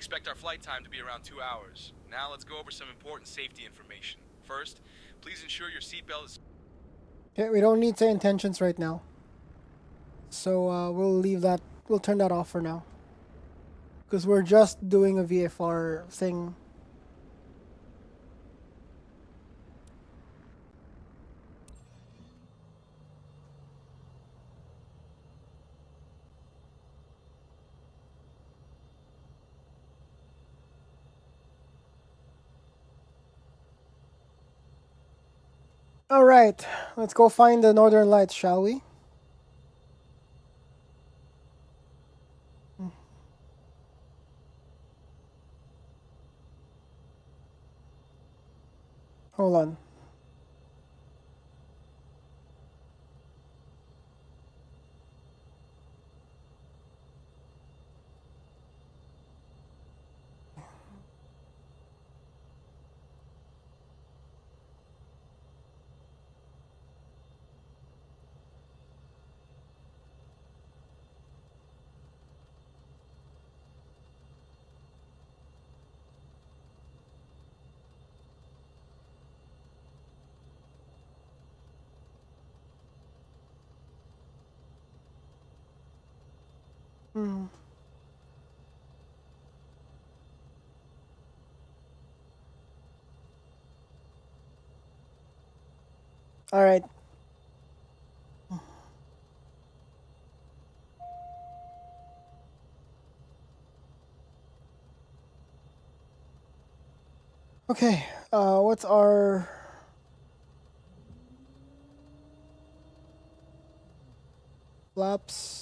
expect our flight time to be around 2 hours. Now let's go over some important safety information. First, please ensure your seatbelt is... Okay, we don't need to intentions right now. So we'll leave that, we'll turn that off for now. Because we're just doing a VFR thing. Alright, let's go find the Northern Lights, shall we? Hold on. Hmm. Alright. Okay, what's our... flaps?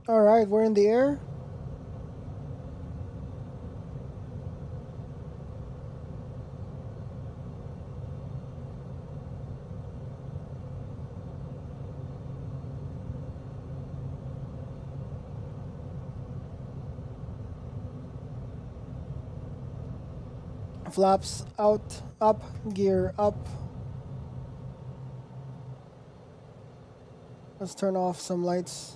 Alright, we're in the air. Flaps out, up, gear up. Let's turn off some lights.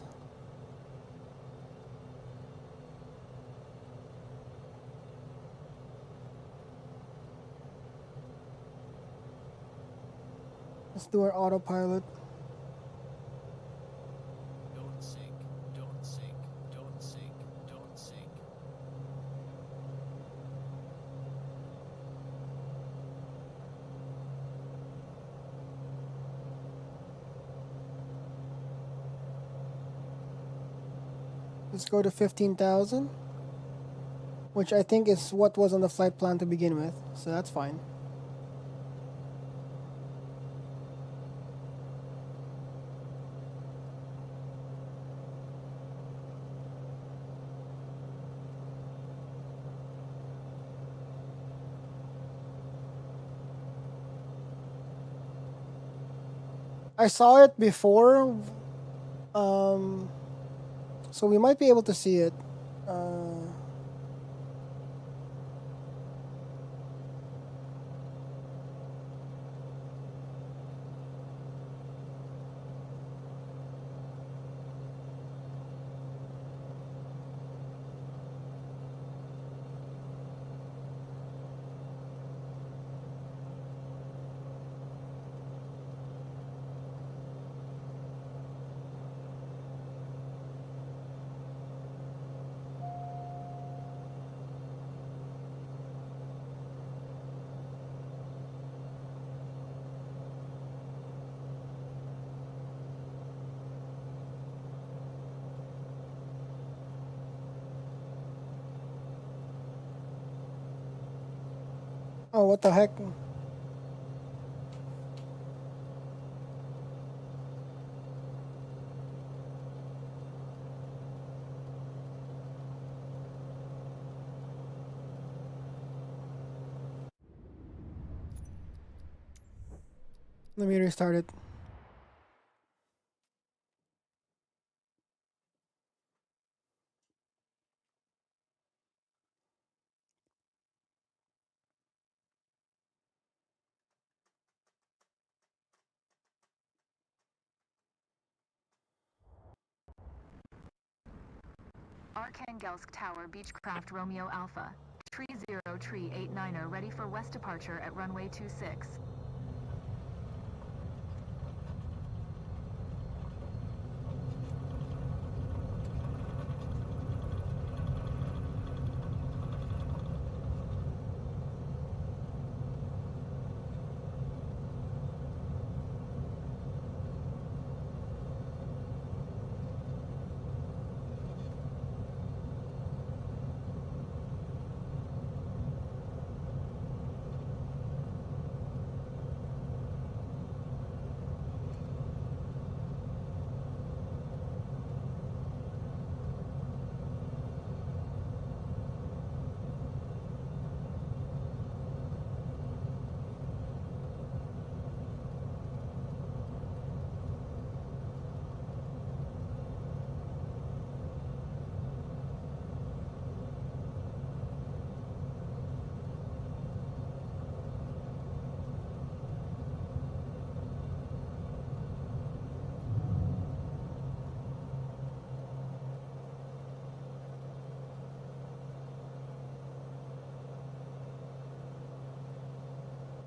Let's do our autopilot. Don't sink, don't sink, don't sink, don't sink. Let's go to 15,000, which I think is what was on the flight plan to begin with, so that's fine. I saw it before, so we might be able to see it. Oh, what the heck? Let me restart it. Arkhangelsk Tower, Beechcraft Romeo Alpha. Tree 0, Tree 89er, ready for west departure at runway 26.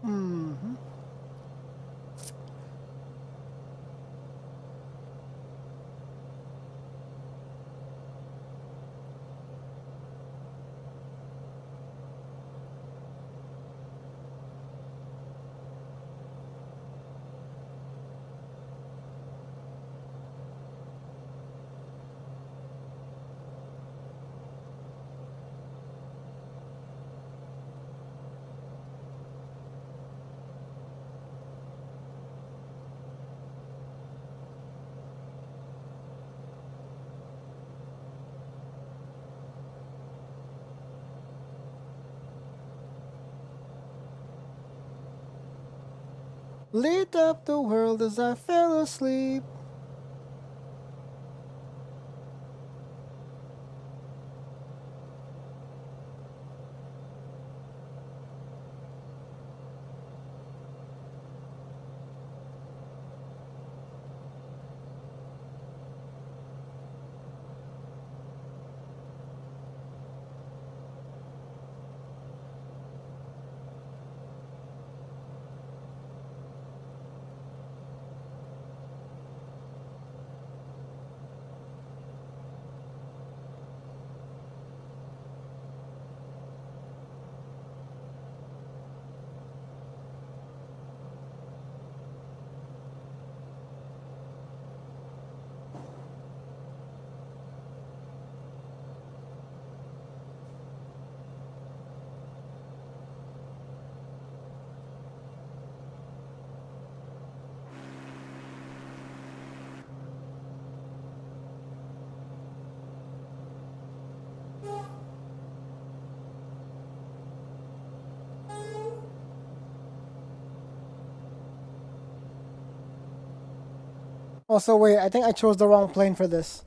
Mm-hmm. Lit up the world as I fell asleep. Also, wait, I think I chose the wrong plane for this.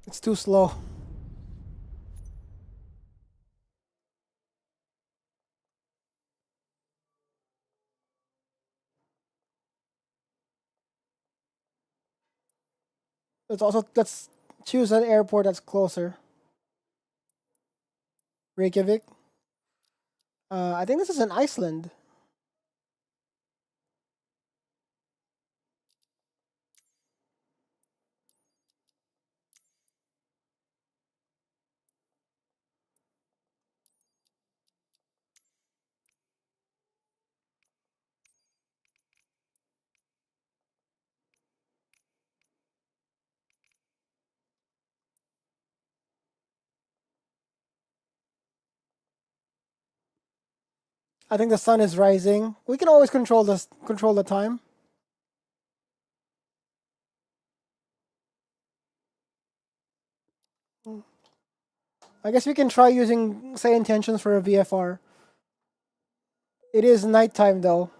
It's too slow. Let's choose an airport that's closer. Reykjavik. I think this is in Iceland. I think the sun is rising. We can always control the time. I guess we can try using say intentions for a VFR. It is nighttime though.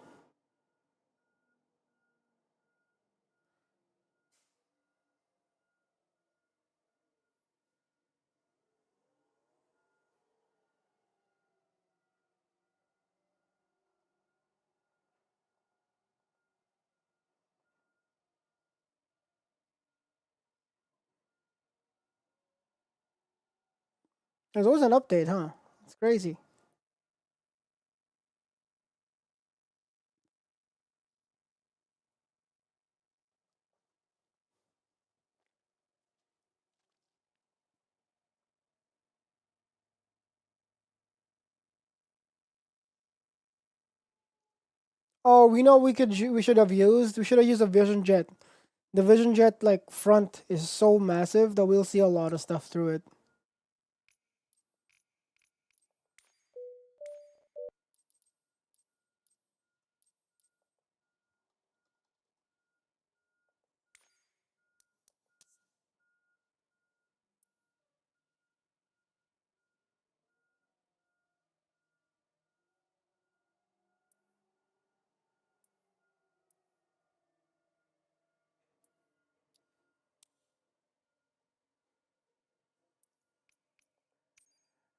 There's always an update, huh? It's crazy. Oh, we know we should have used a Vision Jet. The Vision Jet like front is so massive that we'll see a lot of stuff through it.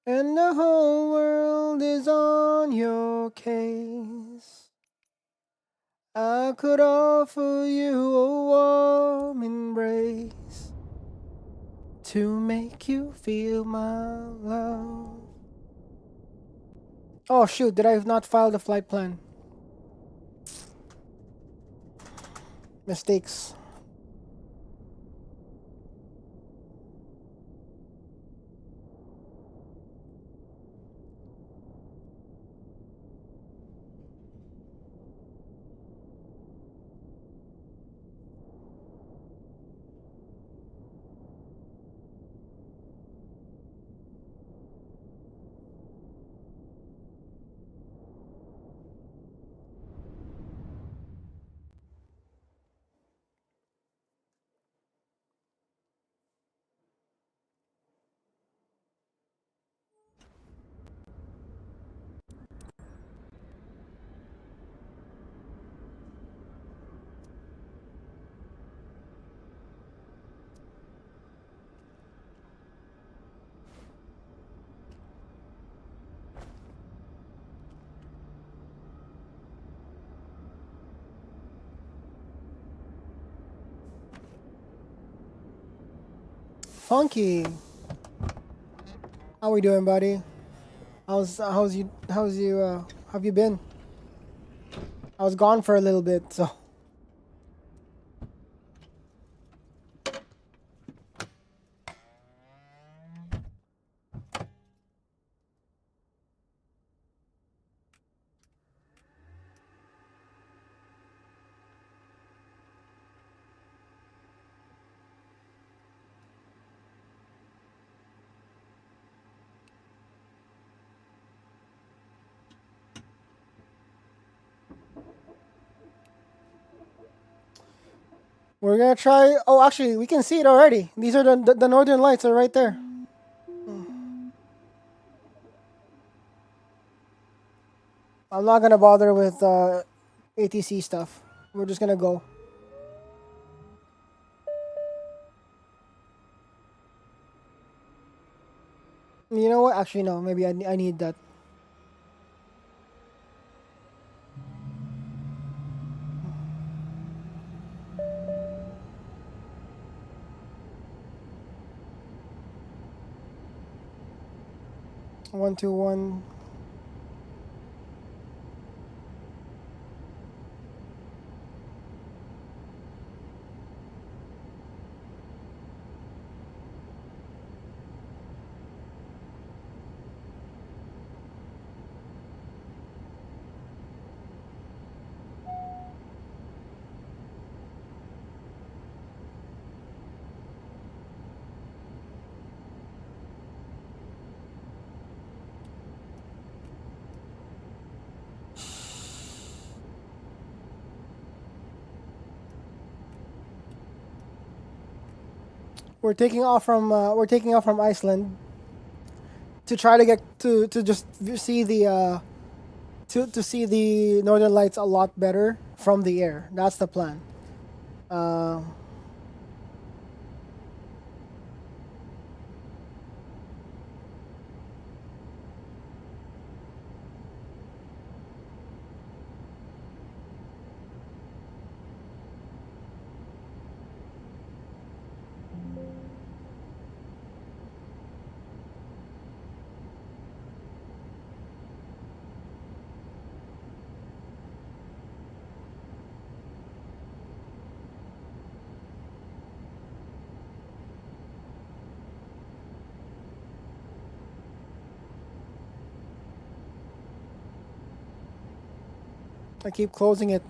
And the whole world is on your case. I could offer you a warm embrace to make you feel my love. Oh shoot, did I not file the flight plan? Mistakes. Funky. How we doing, buddy? How's you have you been? I was gone for a little bit, so 'We're gonna try. Oh, actually, we can see it already. These are the northern lights are right there. I'm not gonna bother with ATC stuff. We're just gonna go. You know what? Actually, no. Maybe I need that. One, two, one. We're taking off from Iceland to try to get to just see the to see the northern lights a lot better from the air. That's the plan. Uh, I keep closing it.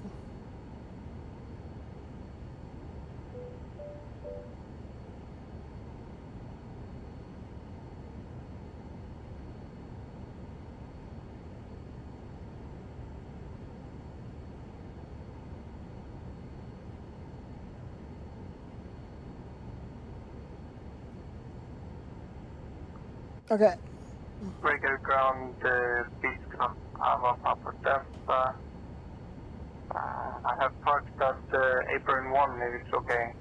Okay. Regular ground, Beechcraft, Ava, Papa Delta. I have parked at apron 1, if it's okay.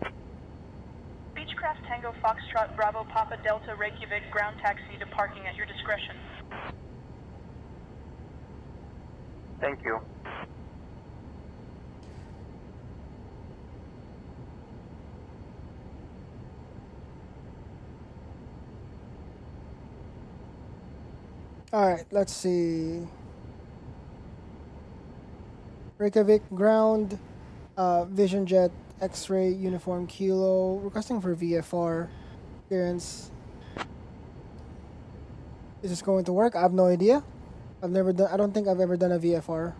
Beechcraft Tango Foxtrot Bravo Papa Delta Reykjavik ground taxi to parking at your discretion. Thank you. Alright, let's see. Reykjavik ground, Vision Jet, X-ray, uniform kilo, requesting for VFR clearance. Is this going to work? I have no idea. I've never done, I don't think I've ever done a VFR.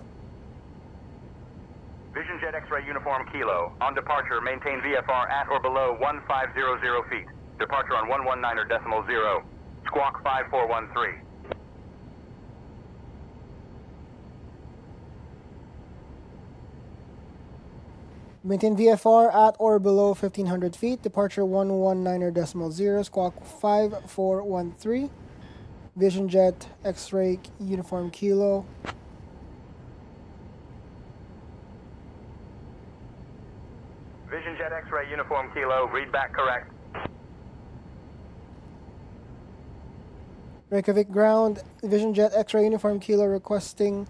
Vision Jet X-ray uniform kilo. On departure, maintain VFR at or below 1500 feet. Departure on 119.0. Squawk 5413. Maintain VFR at or below 1500 feet. Departure 119.0. Squawk 5413. Vision Jet X-ray uniform kilo. Vision Jet X-ray uniform kilo. Read back correct. Reykjavik ground, Vision Jet X-ray uniform kilo requesting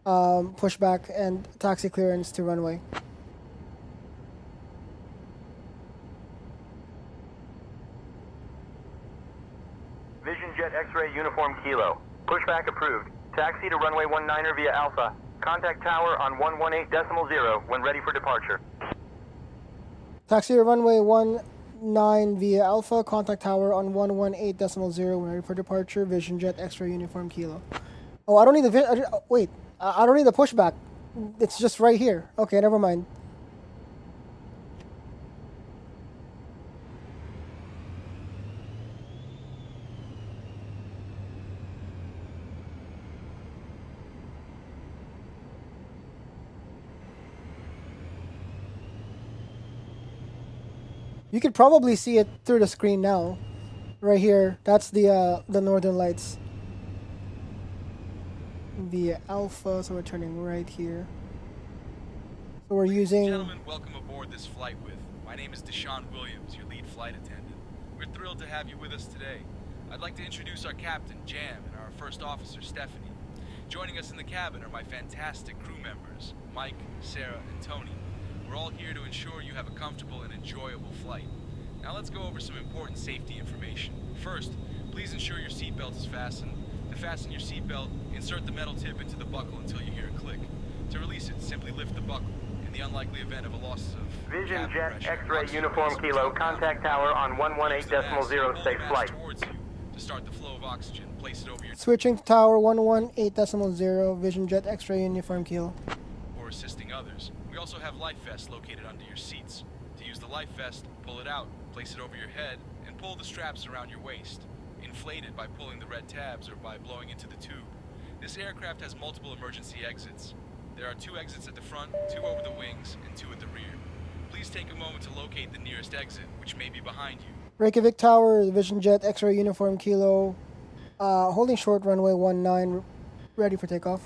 pushback and taxi clearance to runway. Vision Jet X-ray uniform kilo. Pushback approved. Taxi to runway 19er via Alpha. Contact tower on 118.0 when ready for departure. Taxi to runway 19 via Alpha. Contact tower on 118.0 when ready for departure. Vision Jet X-ray uniform kilo. Oh, I don't need the wait. I don't need the pushback. It's just right here. Okay, never mind. You could probably see it through the screen now. Right here. That's the northern lights. Via Alpha, so we're turning right here. So we're using... Gentlemen, welcome aboard this flight with. My name is Deshaun Williams, your lead flight attendant. We're thrilled to have you with us today. I'd like to introduce our captain, Jam, and our first officer, Stephanie. Joining us in the cabin are my fantastic crew members, Mike, Sarah, and Tony. We're all here to ensure you have a comfortable and enjoyable flight. Now let's go over some important safety information. First, please ensure your seatbelt is fastened. To fasten your seatbelt, insert the metal tip into the buckle until you hear a click. To release it, simply lift the buckle. In the unlikely event of a loss of Vision Jet pressure, X-ray oxygen uniform levels kilo. will drop Contact down. tower on Use the mask, 118.0. pull Safe the mask flight. towards you. To start the flow of oxygen, place it over your Switching to tower 118.0, Vision Jet X-ray uniform kilo. or assisting others. We also have life vests located under your seats. To use the life vest, pull it out, place it over your head, and pull the straps around your waist. Inflate it by pulling the red tabs or by blowing into the tube. This aircraft has multiple emergency exits. There are 2 exits at the front, 2 over the wings, and 2 at the rear. Please take a moment to locate the nearest exit, which may be behind you. Reykjavik Tower, Vision Jet X-ray uniform kilo. Holding short runway 19, ready for takeoff.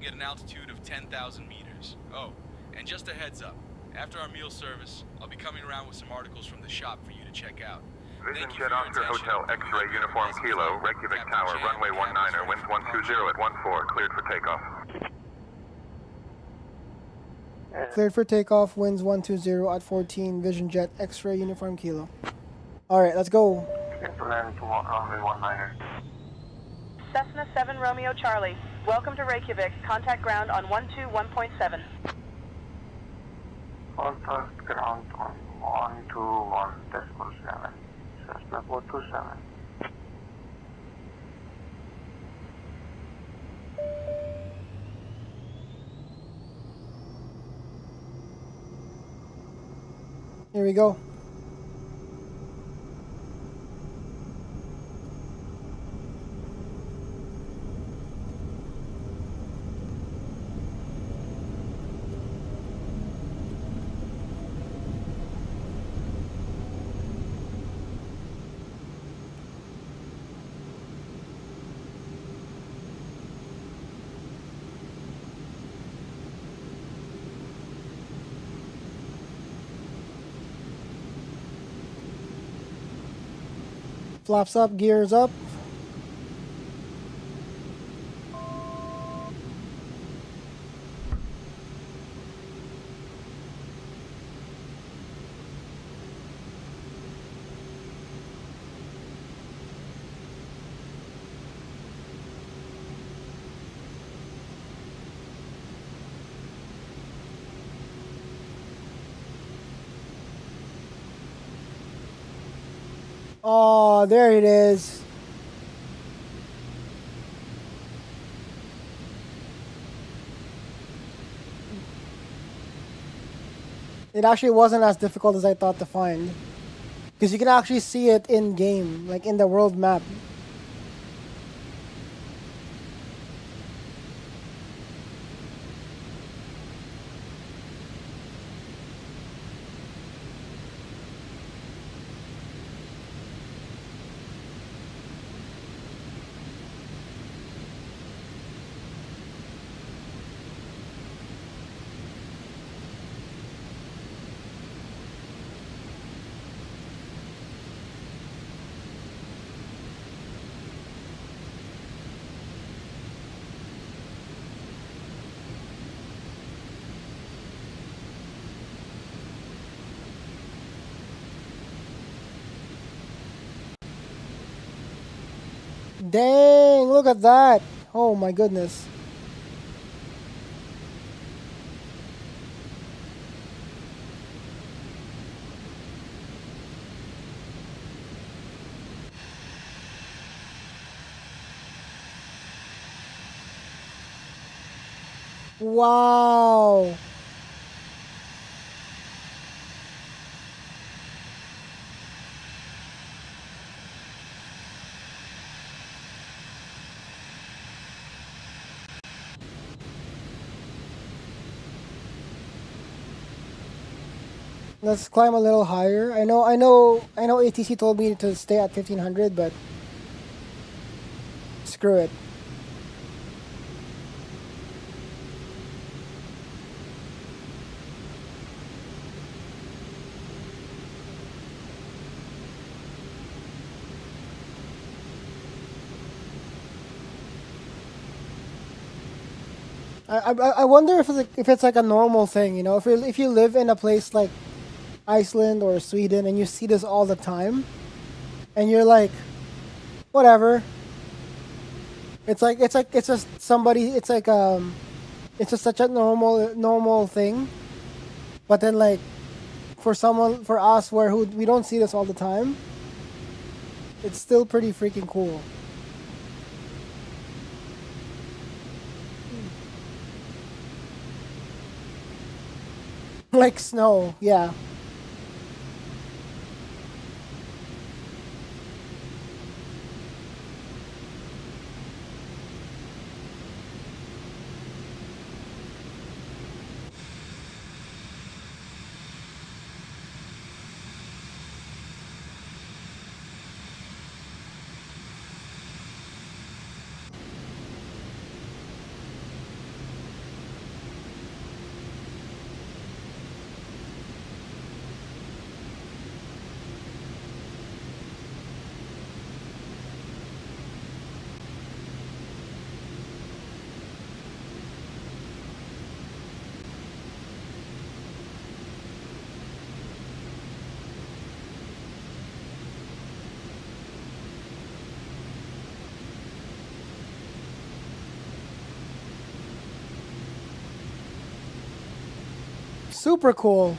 At an altitude of 10,000 meters. Oh, and just a heads up. After our meal service, I'll be coming around with some articles from the shop for you to check out. Vision Thank you Jet for your Oscar attention. Hotel X-ray uniform kilo. Reykjavik Captain Tower, Jam, runway cabin 19er, ready winds for 120 at 14, cleared for takeoff. Cleared for takeoff, winds 120 at 14, Vision Jet X-ray uniform kilo. Alright, let's go. Get to land to runway 19er. Cessna 7 Romeo Charlie. Welcome to Reykjavik. Contact ground on 121.7. Contact ground on 121.7. Cessna 427. Here we go. Flaps up, gears up. Oh, there it is. It actually wasn't as difficult as I thought to find. Because you can actually see it in game, like in the world map. Dang, look at that. Oh my goodness. Wow. Let's climb a little higher. I know ATC told me to stay at 1500, but screw it. I wonder if it's like a normal thing, you know, if you live in a place like Iceland or Sweden and you see this all the time, and you're like, whatever. It's just somebody. It's just such a normal thing. But then like, for us who we don't see this all the time, it's still pretty freaking cool. Like snow, yeah. Super cool.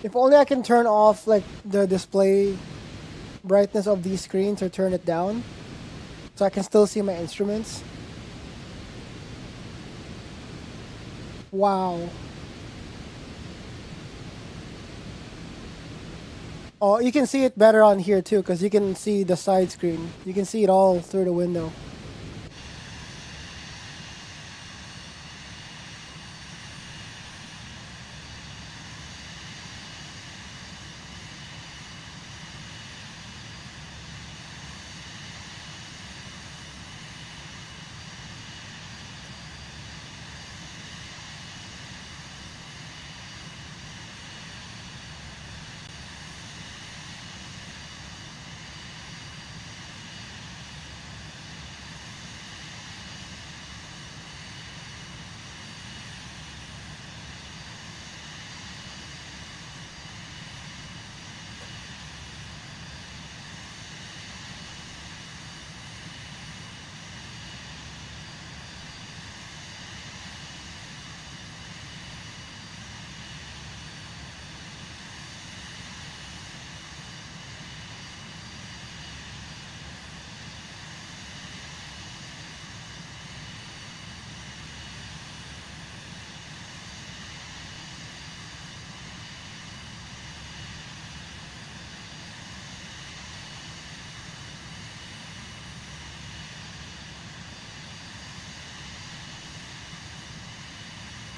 If only I can turn off like the display brightness of these screens or turn it down so I can still see my instruments. Wow. Oh, you can see it better on here too because you can see the side screen. You can see it all through the window.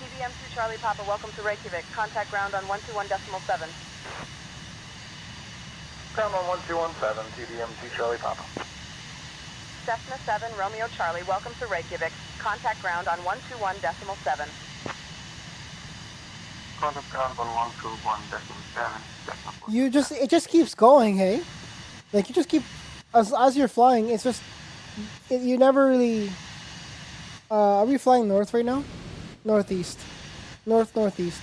TBM2 Charlie Papa, welcome to Reykjavik. Contact ground on 121.7. Ground on 1217, TDM2 Charlie Papa. Cessna 7 Romeo Charlie, welcome to Reykjavik. Contact ground on 121.7. Contact ground on 121.7. It just keeps going, hey? Like you just keep as you're flying, it's just you never really are we flying north right now? Northeast. Northeast.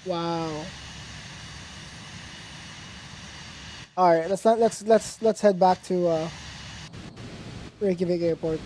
Wow. All right, let's head back to Reykjavik Airport.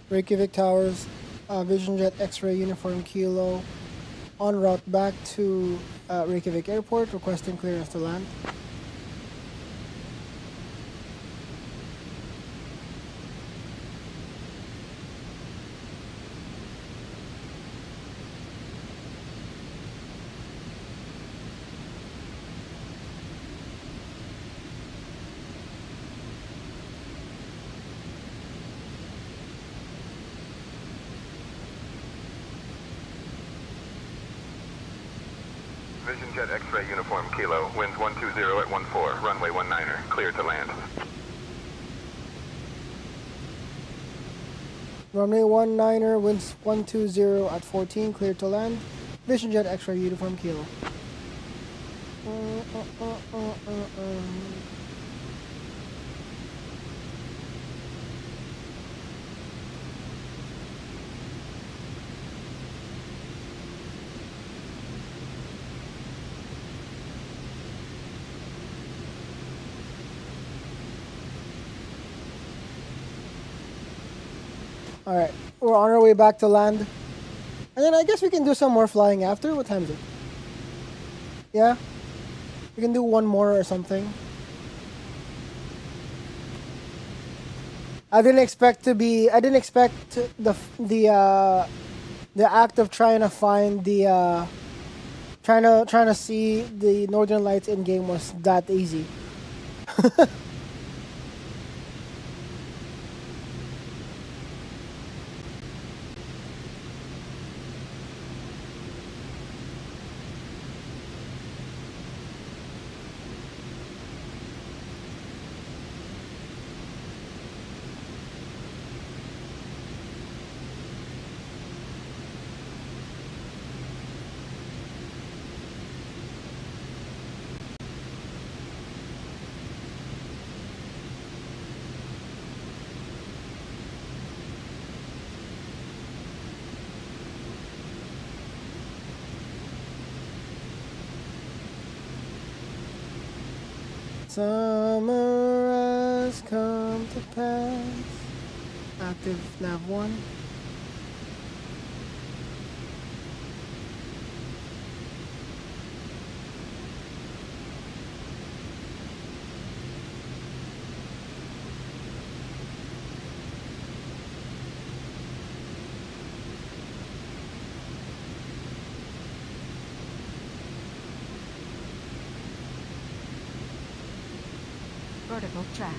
Reykjavik Towers, Vision Jet X-Ray Uniform Kilo, en route back to Reykjavik Airport, requesting clearance to land. Vision Jet X-ray Uniform Kilo, winds 120 at 14, runway 19er, clear to land. Runway 19er, winds 120 at 14, clear to land. Vision Jet X-ray Uniform Kilo. Alright, we're on our way back to land. And then I guess we can do some more flying after. What time is it? Yeah? We can do one more or something. I didn't expect the act of trying to find the trying to see the northern lights in game was that easy. Summer has come to pass. Active nav 1. Vertical track.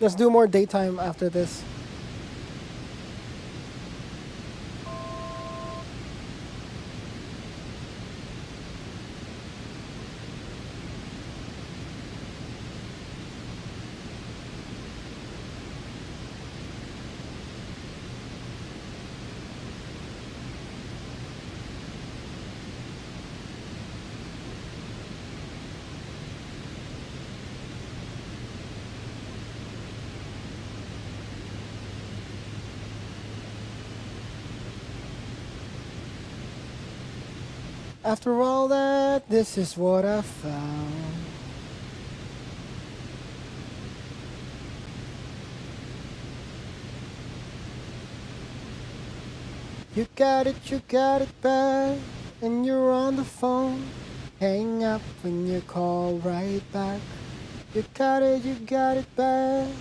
Let's do more daytime after this. After all that, this is what I found. You got it bad, and you're on the phone. Hang up when you call right back. You got it bad.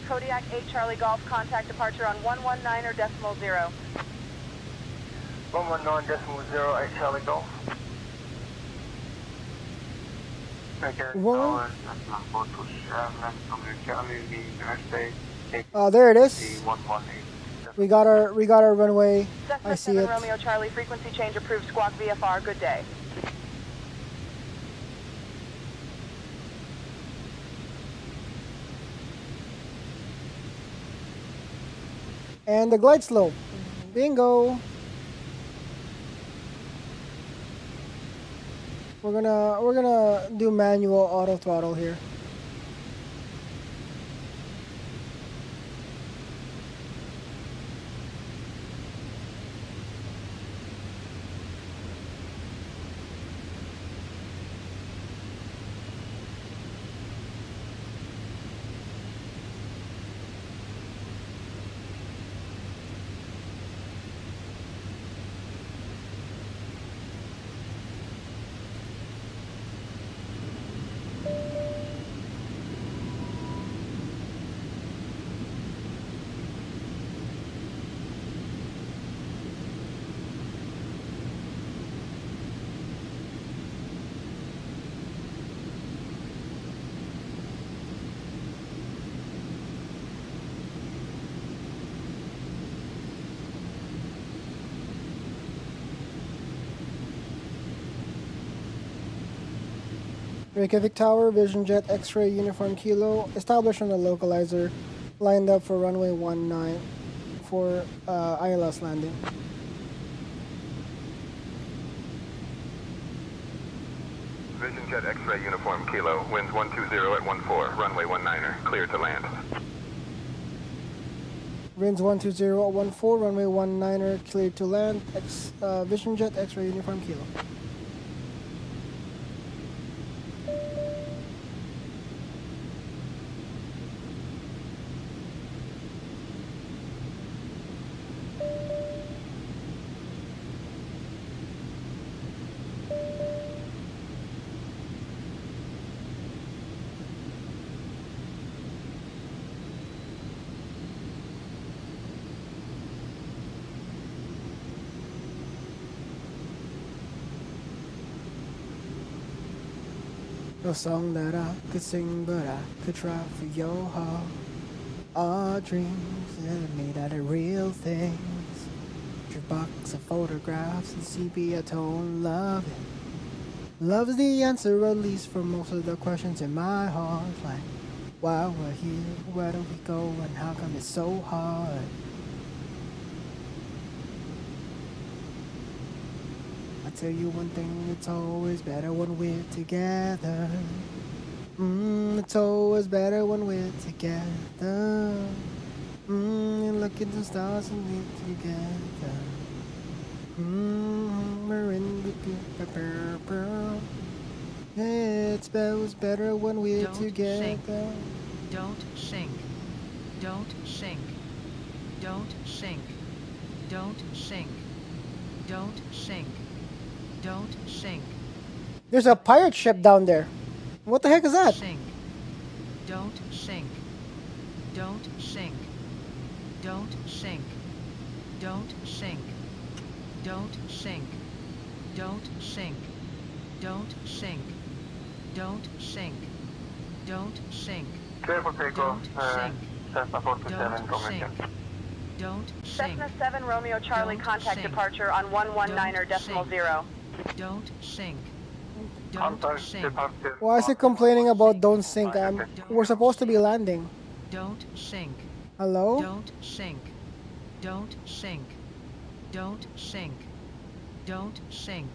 Kodiak 8 Charlie Golf, contact departure on 119.0. 119.0 8 Charlie Golf. What? Transport push from the Interstate. Oh, there it is. 118. We got our runway. I Cessna see 7 it. Romeo Charlie, frequency change approved, squawk VFR, good day. And the glide slope. Bingo. We're gonna do manual auto throttle here. Reykjavik Tower, Vision Jet X-ray Uniform Kilo, established on the localizer, lined up for runway 19 for ILS landing. Vision Jet X-ray Uniform Kilo, winds 120 at 14, runway 19er, clear to land. Winds 120 at 14, runway 19er, cleared to land. Vision Jet X-ray Uniform Kilo. No song that I could sing, but I could try for your heart. Our dreams that are made out of real things. Your box of photographs and sepia tone loving. Love is the answer, at least for most of the questions in my heart. Like, why we're here, where do we go, and how come it's so hard? I tell you one thing, it's always better when we're together. It's always better when we're together. Look at the stars and we're together. We're in the purple. It's better when we're together. Don't sink. Don't sink. Don't sink. Don't sink. Don't sink. Don't sink. There's a pirate ship down there. What the heck is that? Sink. Don't sink. Don't sink. Don't sink. Don't sink. Don't sink. Don't sink. Don't sink. Don't sink. Don't sink. Clear for takeoff, Don't sink. Cessna 47 Don't sink. Romeo. Don't sink. Cessna 7 Romeo Charlie, Don't contact sink. departure on 119er decimal sink. 0. Don't sink. Don't Contact sink. departure. Why is he complaining about don't sink? We're supposed to be landing. Don't sink. Hello? Don't sink. Don't sink. Don't sink. Don't sink.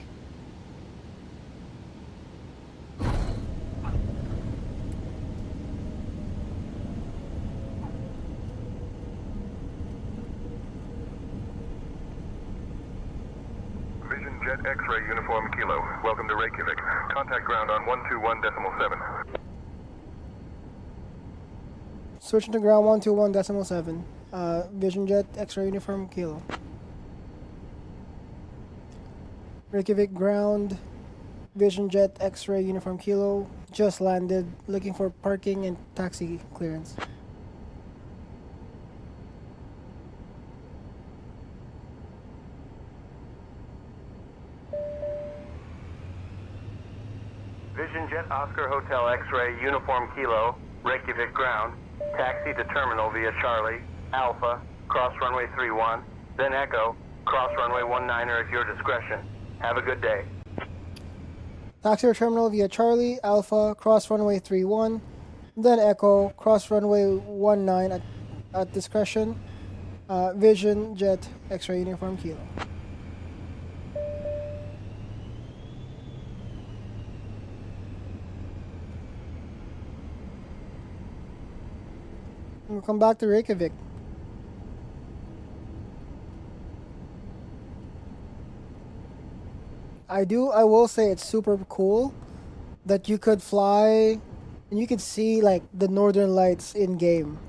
Vision Jet X-ray Uniform Kilo, welcome to Reykjavik. Contact ground on 121.7. Switching to ground 121.7. Vision Jet X-ray Uniform Kilo. Reykjavik ground. Vision Jet X-ray Uniform Kilo. Just landed. Looking for parking and taxi clearance. Vision Jet Oscar Hotel X-Ray Uniform Kilo, Reykjavik ground, taxi to terminal via Charlie, Alpha, cross runway 31, then Echo, cross runway 19 at your discretion. Have a good day. Taxi to terminal via Charlie, Alpha, cross runway 31, then Echo, cross runway 19 at discretion. Vision Jet X-Ray Uniform Kilo. We'll come back to Reykjavik. I will say it's super cool that you could fly and you could see like the northern lights in game.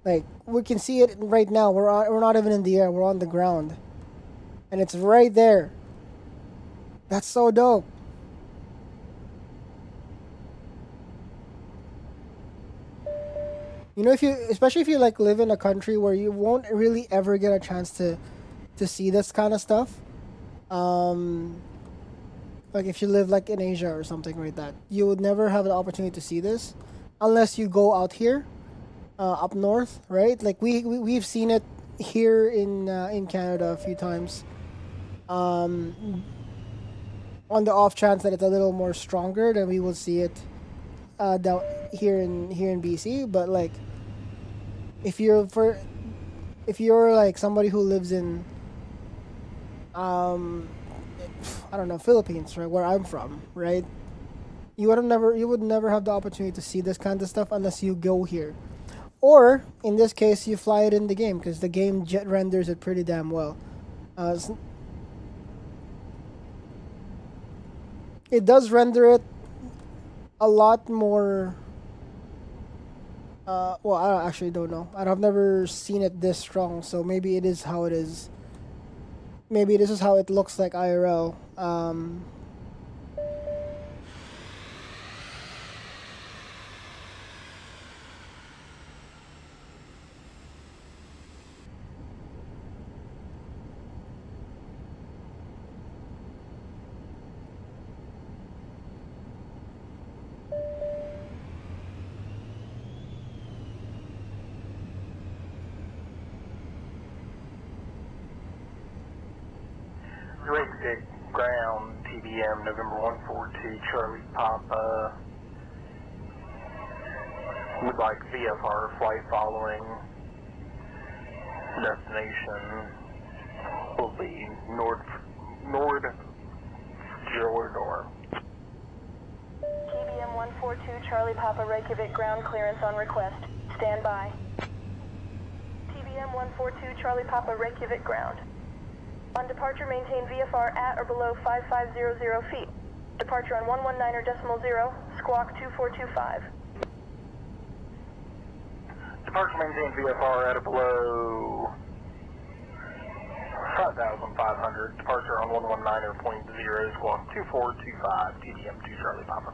Like we can see it right now. We're not even in the air. We're on the ground. And it's right there. That's so dope. You know, especially if you like live in a country where you won't really ever get a chance to see this kind of stuff. Like if you live like in Asia or something like that, you would never have the opportunity to see this unless you go out here, up north, right? Like we've seen it here in Canada a few times. On the off chance that it's a little more stronger, then we will see it down here in BC. But like if you're like somebody who lives in I don't know, Philippines, right, where I'm from, right? You would never have the opportunity to see this kind of stuff unless you go here. Or in this case, you fly it in the game because the game jet renders it pretty damn well. It does render it a lot more. Well, I actually don't know. I've never seen it this strong, so maybe it is how it is. Maybe this is how it looks like IRL. Reykjavik ground, TBM, November 142, Charlie Papa. Would like VFR flight following. Destination will be Nord Jordan. TBM 142, Charlie Papa, Reykjavik ground clearance on request. Stand by. TBM 142, Charlie Papa, Reykjavik ground. On departure, maintain VFR at or below 5500 feet. Departure on 119.0, squawk 2425. Departure maintain VFR at or below 5,500. Departure on 119.0, squawk 2425, TDM 2 Charlie Papa.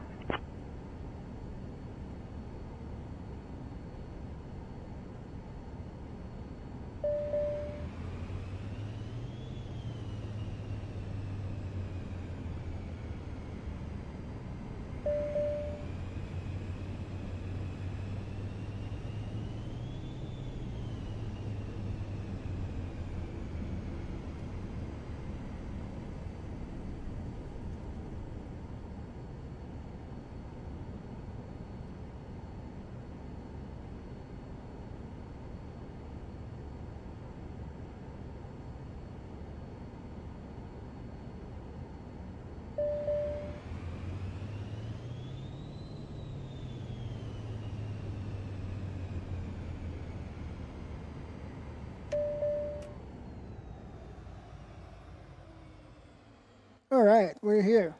All right, we're here.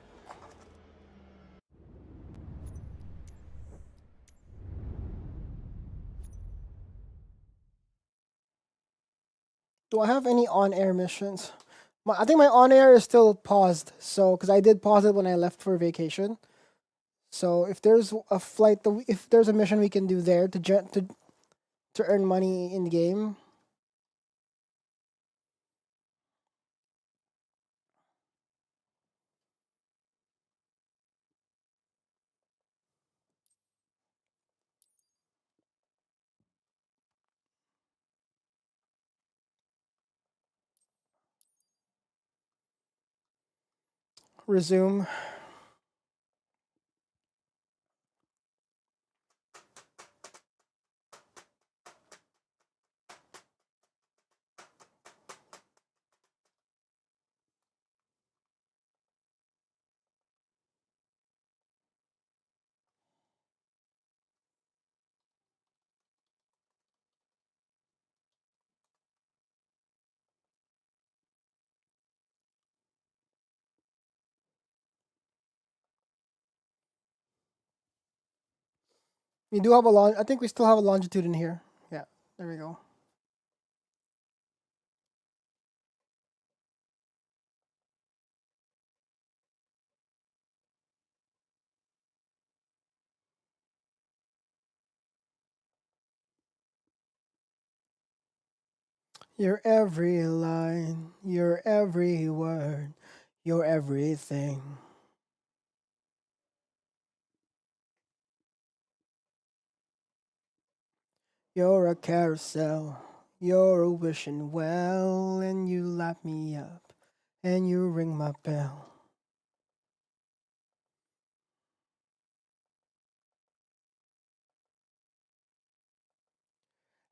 Do I have any on-air missions? I think my on-air is still paused. So, because I did pause it when I left for vacation. So, if there's a flight, if there's a mission we can do there to earn money in the game. resume. We do have a I think we still have a longitude in here. Yeah, there we go. Your every line, your every word, your everything. You're a carousel, you're a wishing well, and you light me up, and you ring my bell.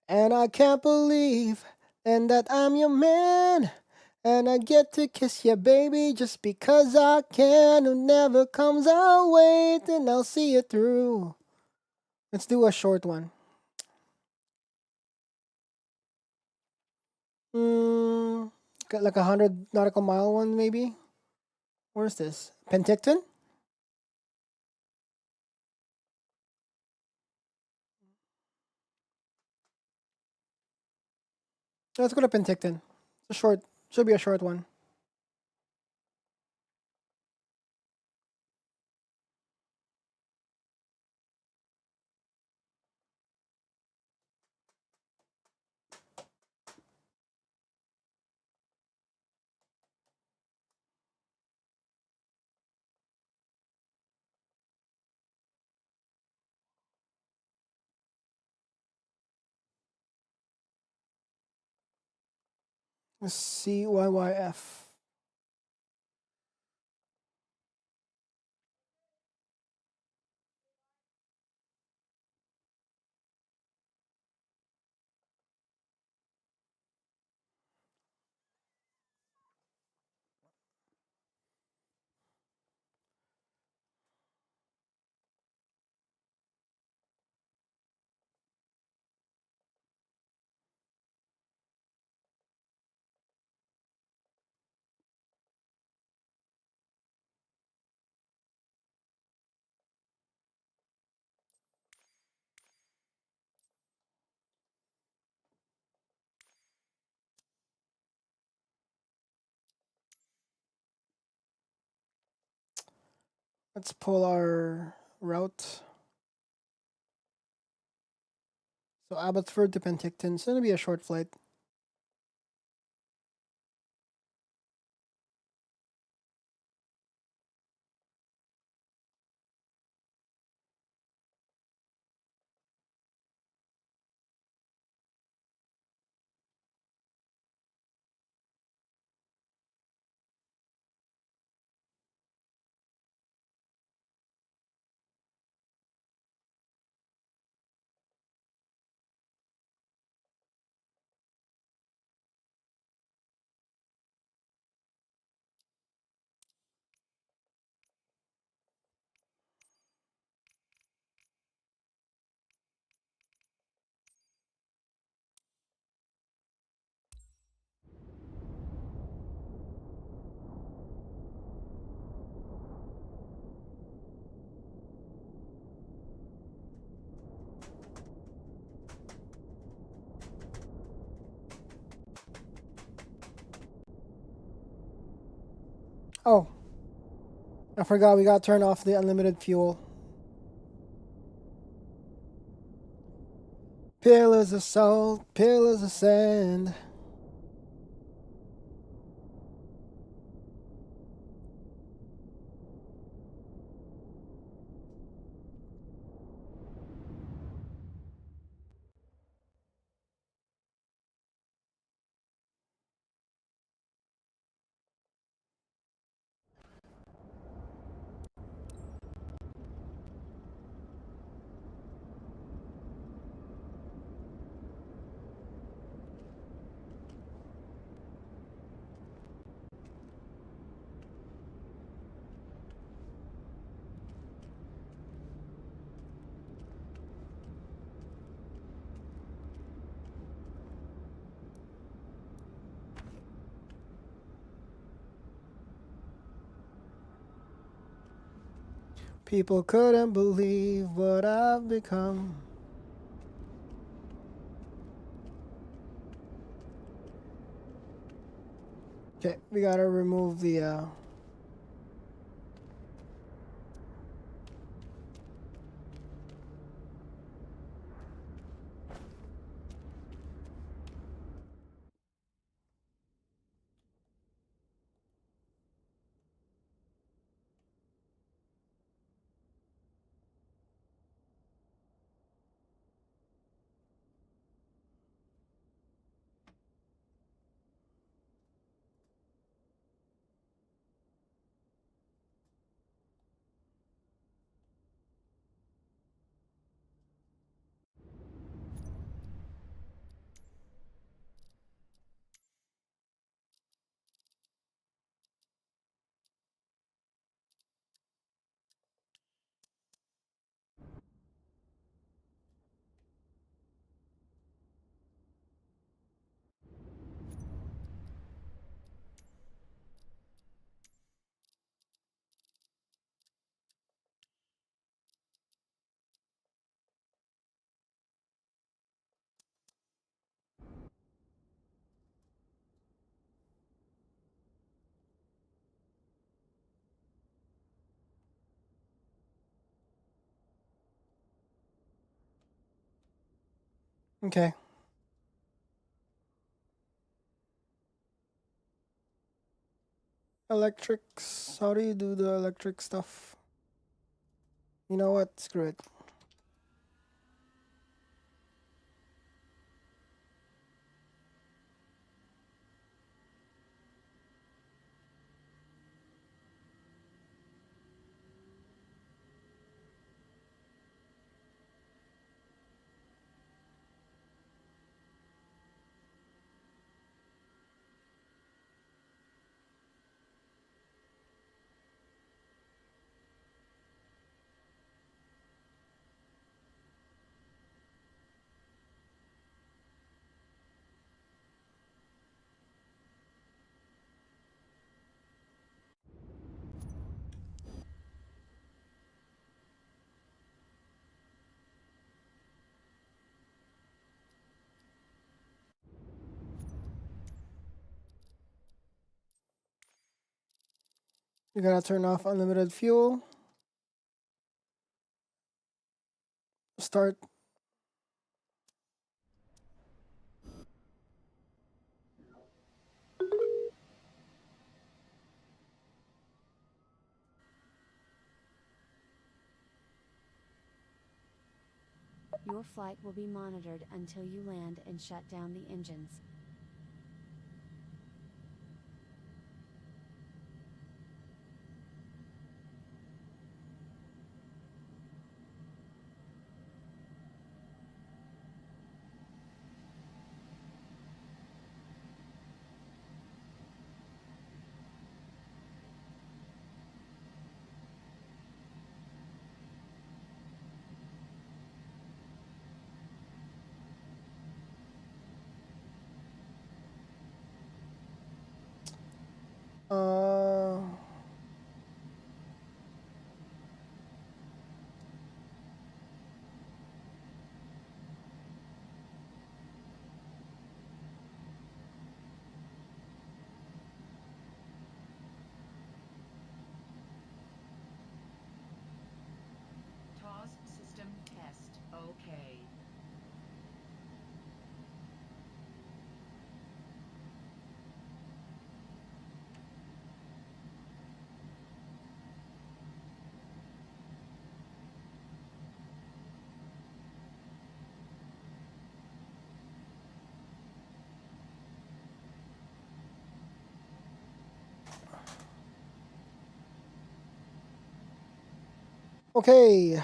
And I can't believe and that I'm your man. And I get to kiss you, baby, just because I can. Who never comes, I'll wait and I'll see you through. Let's do a short one. Like 100 nautical mile one, maybe? Where's this? Penticton? Let's go to Penticton. It's a short, should be a short one. Let's see, YYF. Let's pull our route. So Abbotsford to Penticton. It's going to be a short flight. Oh, I forgot we got to turn off the unlimited fuel. Pillars of salt, pillars of sand. People couldn't believe what I've become. Okay, we gotta remove the okay. Electrics. How do you do the electric stuff? You know what? Screw it. You gotta turn off unlimited fuel. Start. Your flight will be monitored until you land and shut down the engines. Uh, TOS system test. Okay. okay.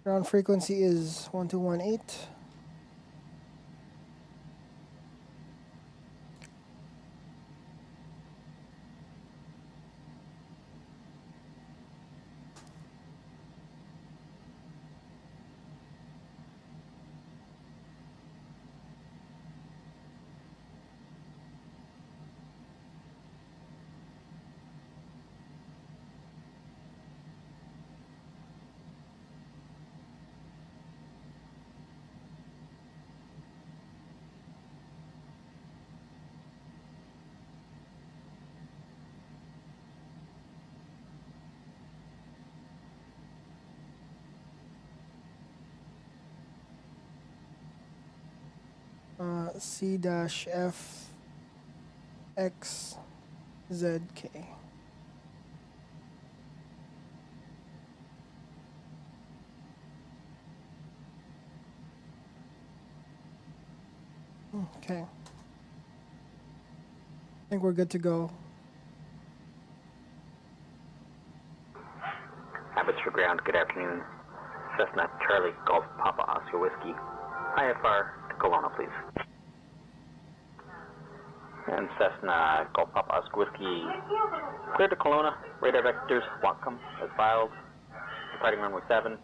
Ground frequency is 1218. C-F-X-ZK. Okay. I think we're good to go. Abbotsford Ground, good afternoon. Cessna Charlie Golf Papa Oscar Whiskey. IFR to Kelowna, please. And Cessna Golf Papa Oscar Whiskey, clear to Kelowna. Radar vectors, Webcam as filed. Departing runway 7.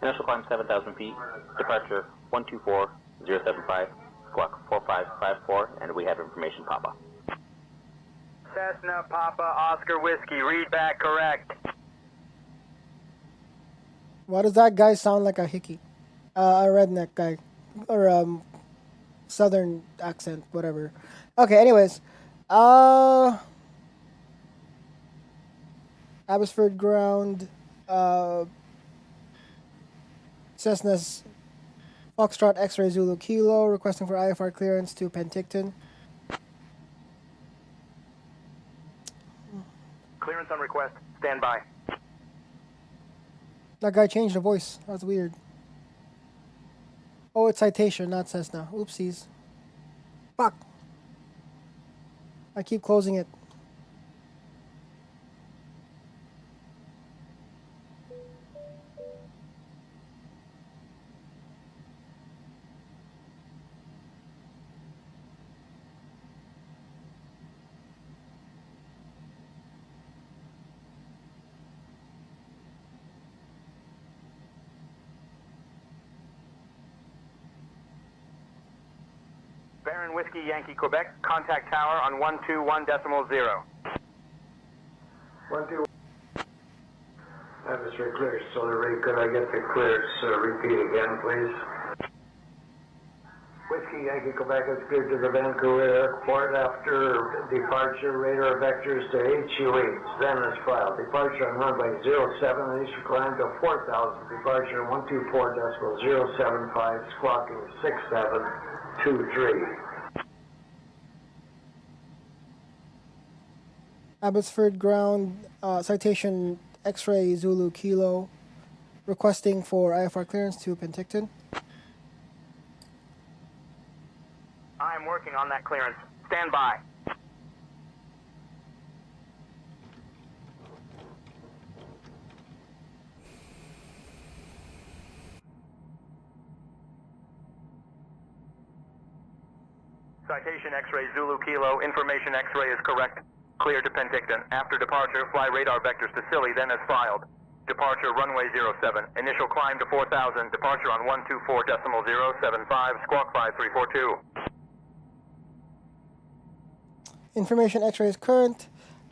Initial climb 7,000 feet. Departure 124075. Squawk 4554, and we have information, Papa. Cessna Papa Oscar Whiskey, read back correct. Why does that guy sound like a hickey? A redneck guy. Or, southern accent, whatever. Okay, anyways. Abbotsford Ground. Cessna's Foxtrot X-Ray Zulu Kilo, requesting for IFR clearance to Penticton. Clearance on request, stand by. That guy changed the voice. That's weird. Oh, it's Citation, not Cessna. Oopsies. Fuck. I keep closing it. Baron Whiskey Yankee Quebec, contact tower on 121.0. 121. Atmosphere clear. Solar Ray, could I get the clears? Repeat again, please. Whiskey Yankee Quebec is cleared to the Vancouver Airport after departure. Radar vectors to HU8. Then is filed. Departure on runway 07. Initial climb to 4,000. Departure 124.075. Squawking 6723. Abbotsford Ground, Citation X-Ray Zulu Kilo, requesting for IFR clearance to Penticton. I'm working on that clearance. Stand by. Citation X-Ray Zulu Kilo, information X-Ray is correct. Clear to Penticton. After departure, fly radar vectors to Silly, then as filed. Departure runway 07. Initial climb to 4,000. Departure on 124.075. Squawk 5342. Information X-ray is current.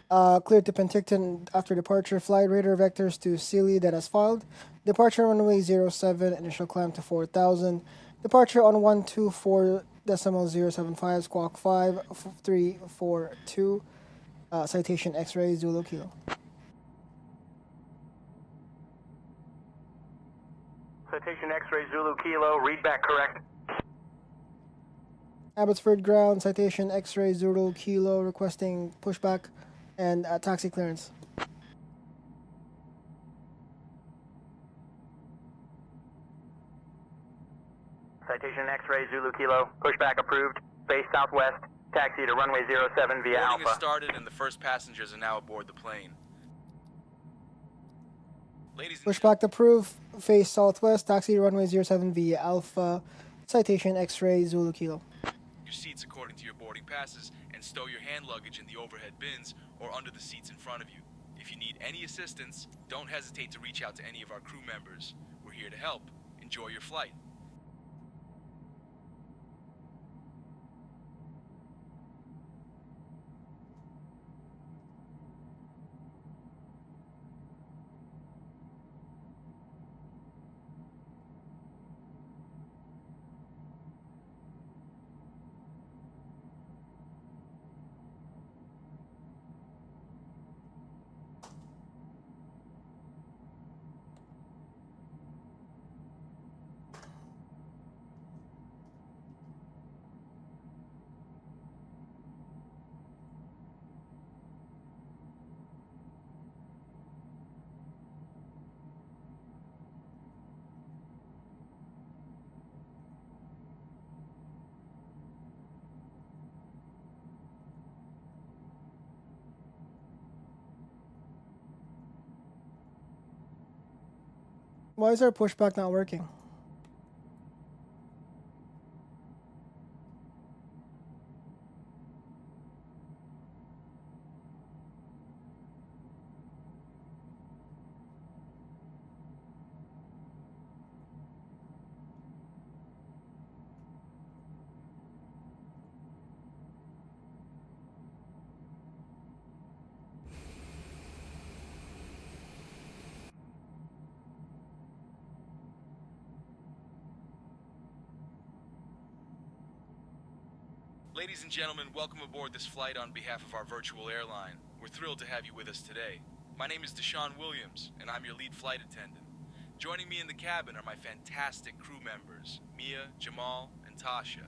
Cleared to Penticton after departure. Fly radar vectors to Sealy, then as filed. Departure runway 07. Initial climb to 4,000. Departure on 124.075. Squawk 5342. Citation X-Ray Zulu Kilo. Citation X-Ray Zulu Kilo, read back correct. Abbotsford Ground, Citation X-Ray Zulu Kilo, requesting pushback and taxi clearance. Citation X-Ray Zulu Kilo, pushback approved. Base southwest, taxi to runway 07 via Boarding Alpha. has started and the first passengers are now aboard the plane. Ladies and Pushback approved. Face southwest, taxi to runway 07 via Alpha. Citation X-Ray Zulu Kilo. your seats according to your boarding passes and stow your hand luggage in the overhead bins or under the seats in front of you. If you need any assistance, don't hesitate to reach out to any of our crew members. We're here to help. Enjoy your flight. Why is our pushback not working? Ladies and gentlemen, welcome aboard this flight on behalf of our virtual airline. We're thrilled to have you with us today. My name is Deshaun Williams, and I'm your lead flight attendant. Joining me in the cabin are my fantastic crew members, Mia, Jamal, and Tasha.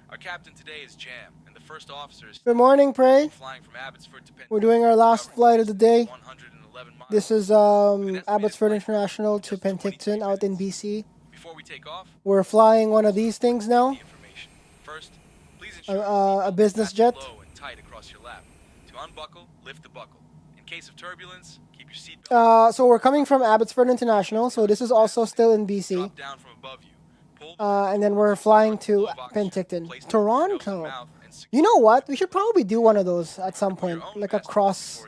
Our captain today is Jam, and the first officer is... Good morning, Prey. Flying from Abbotsford to We're doing our last flight of the day. 111 miles. This is Abbotsford International to Penticton out in BC. Before we take off, We're flying one of these things now. information. First, A business jet. low and tight across your lap. To unbuckle, lift the buckle. In case of turbulence, keep your seatbelt. So we're coming from Abbotsford International, so this is also still in BC. Drop down from above you. Pull And then we're flying to Penticton, Toronto. You know what? We should probably do one of those at some point, like a cross,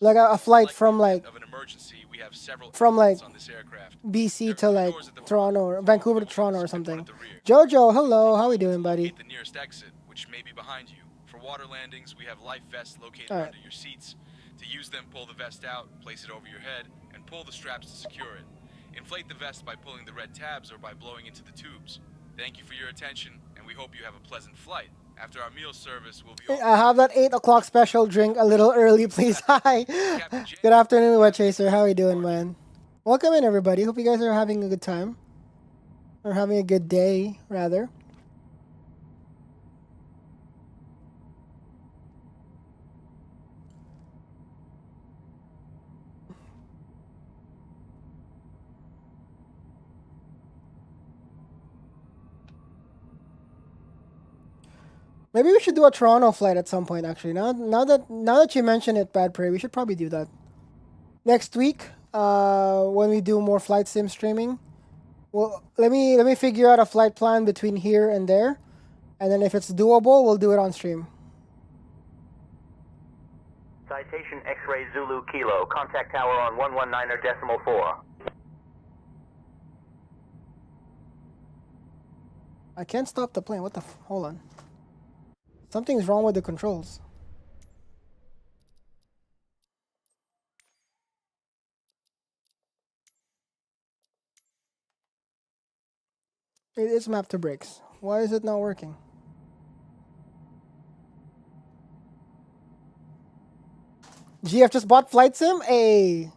like a flight from like of an emergency. We have several from like on this aircraft. BC to like Toronto, or Vancouver to Toronto or something. Jojo, hello, how we doing, buddy? The nearest exit, which may be behind you. For water landings, we have life vests located All right. under your seats. To use them, pull the vest out, place it over your head, and pull the straps to secure it. Inflate the vest by pulling the red tabs or by blowing into the tubes. Thank you for your attention, and we hope you have a pleasant flight. After our meal service, we'll be... I have that 8 o'clock special drink a little early, please. Hi. Good afternoon, Wet Chaser. How are you doing, man? Welcome in, everybody. Hope you guys are having a good time. Or having a good day, rather. Maybe we should do a Toronto flight at some point. Actually, now that you mention it, Bad Prey, we should probably do that next week. When we do more flight sim streaming, well, let me figure out a flight plan between here and there, and then if it's doable, we'll do it on stream. Citation X-ray Zulu Kilo. Contact tower on 119.4. I can't stop the plane. What the? Hold on. Something's wrong with the controls. It is mapped to brakes. Why is it not working? GF just bought Flight Sim? Hey!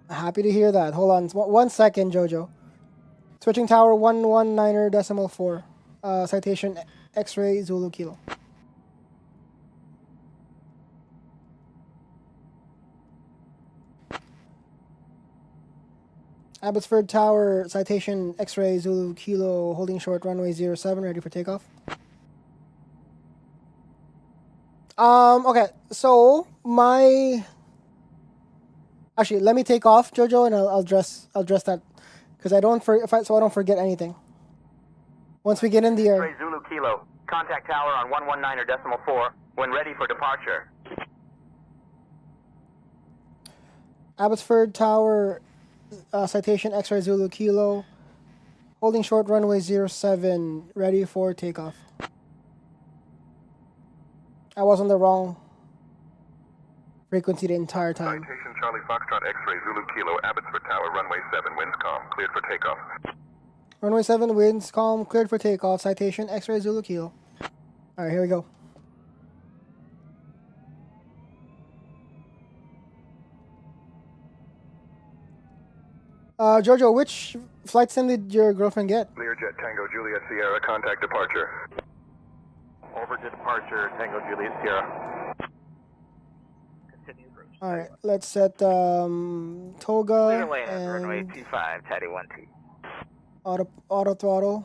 Happy to hear that. Hold on. 1 second, Jojo. Switching tower 119.4. Citation X-ray Zulu Kilo. Abbotsford Tower, citation X-ray Zulu Kilo, holding short, runway 07, ready for takeoff. Okay, so actually, let me take off, Jojo, and I'll address that, because I don't forget anything. Once we get in the air. X-ray Zulu Kilo. Contact tower on 119.4 when ready for departure. Abbotsford Tower, citation X-ray Zulu Kilo, holding short, runway 07, ready for takeoff. I was on the wrong frequency the entire time. Citation Charlie Foxtrot X-ray Zulu Kilo, Abbotsford Tower, runway 7, winds calm, cleared for takeoff. Runway 7, winds calm, cleared for takeoff, citation X-ray Zulu Kilo. Alright, here we go. Jojo, which flight sim did your girlfriend get? Learjet Tango Juliet Sierra, contact departure. Over to departure, Tango Juliet Sierra. Alright, let's set Toga runway and 25, Teddy 1T. auto throttle.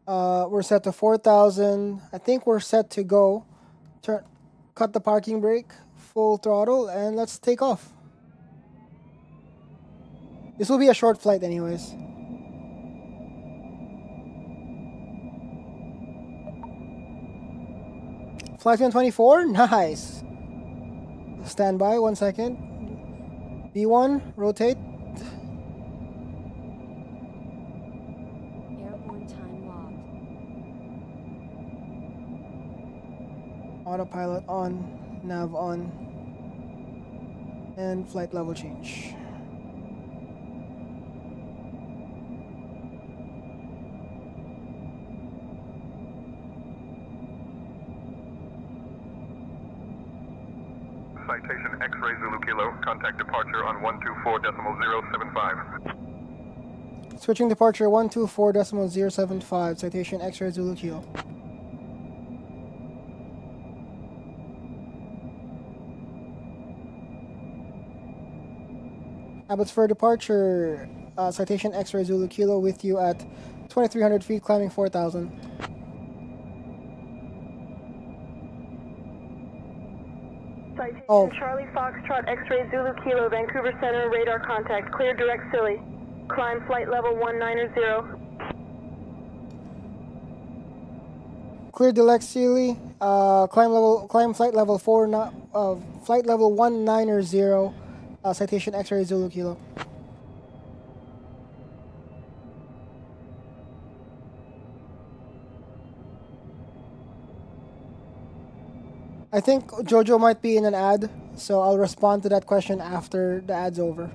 We're set to 4,000. I think we're set to go. Cut the parking brake, full throttle, and let's take off. This will be a short flight anyways. Flight 124, nice. Stand by, 1 second. B1, rotate. Airborne time logged. Autopilot on, nav on, and flight level change. Citation X-ray Zulu Kilo. Contact departure on 124.075. Switching departure 124.075, citation X-ray Zulu Kilo. Abbotsford departure, citation X-ray Zulu Kilo with you at 2,300 feet, climbing 4,000. Citation Charlie Foxtrot X-ray Zulu Kilo, Vancouver Center, radar contact, clear direct Silly. Climb flight level 190. Clear direct Sealy, climb flight level 190, citation X-ray Zulu Kilo. I think Jojo might be in an ad, so I'll respond to that question after the ad's over.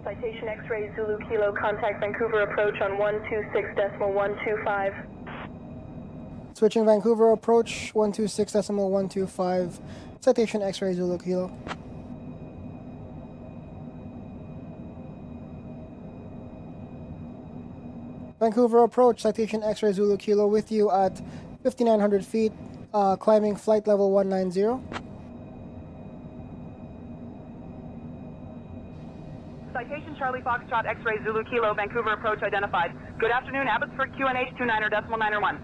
Citation X-ray Zulu Kilo, contact Vancouver approach on 126.125. Switching Vancouver approach 126.125, citation X-ray Zulu Kilo. Vancouver approach, citation X-ray Zulu Kilo with you at 5,900 feet, climbing flight level 190. Citation Charlie Foxtrot X-ray Zulu Kilo, Vancouver approach identified. Good afternoon, Abbotsford QNH 29.901.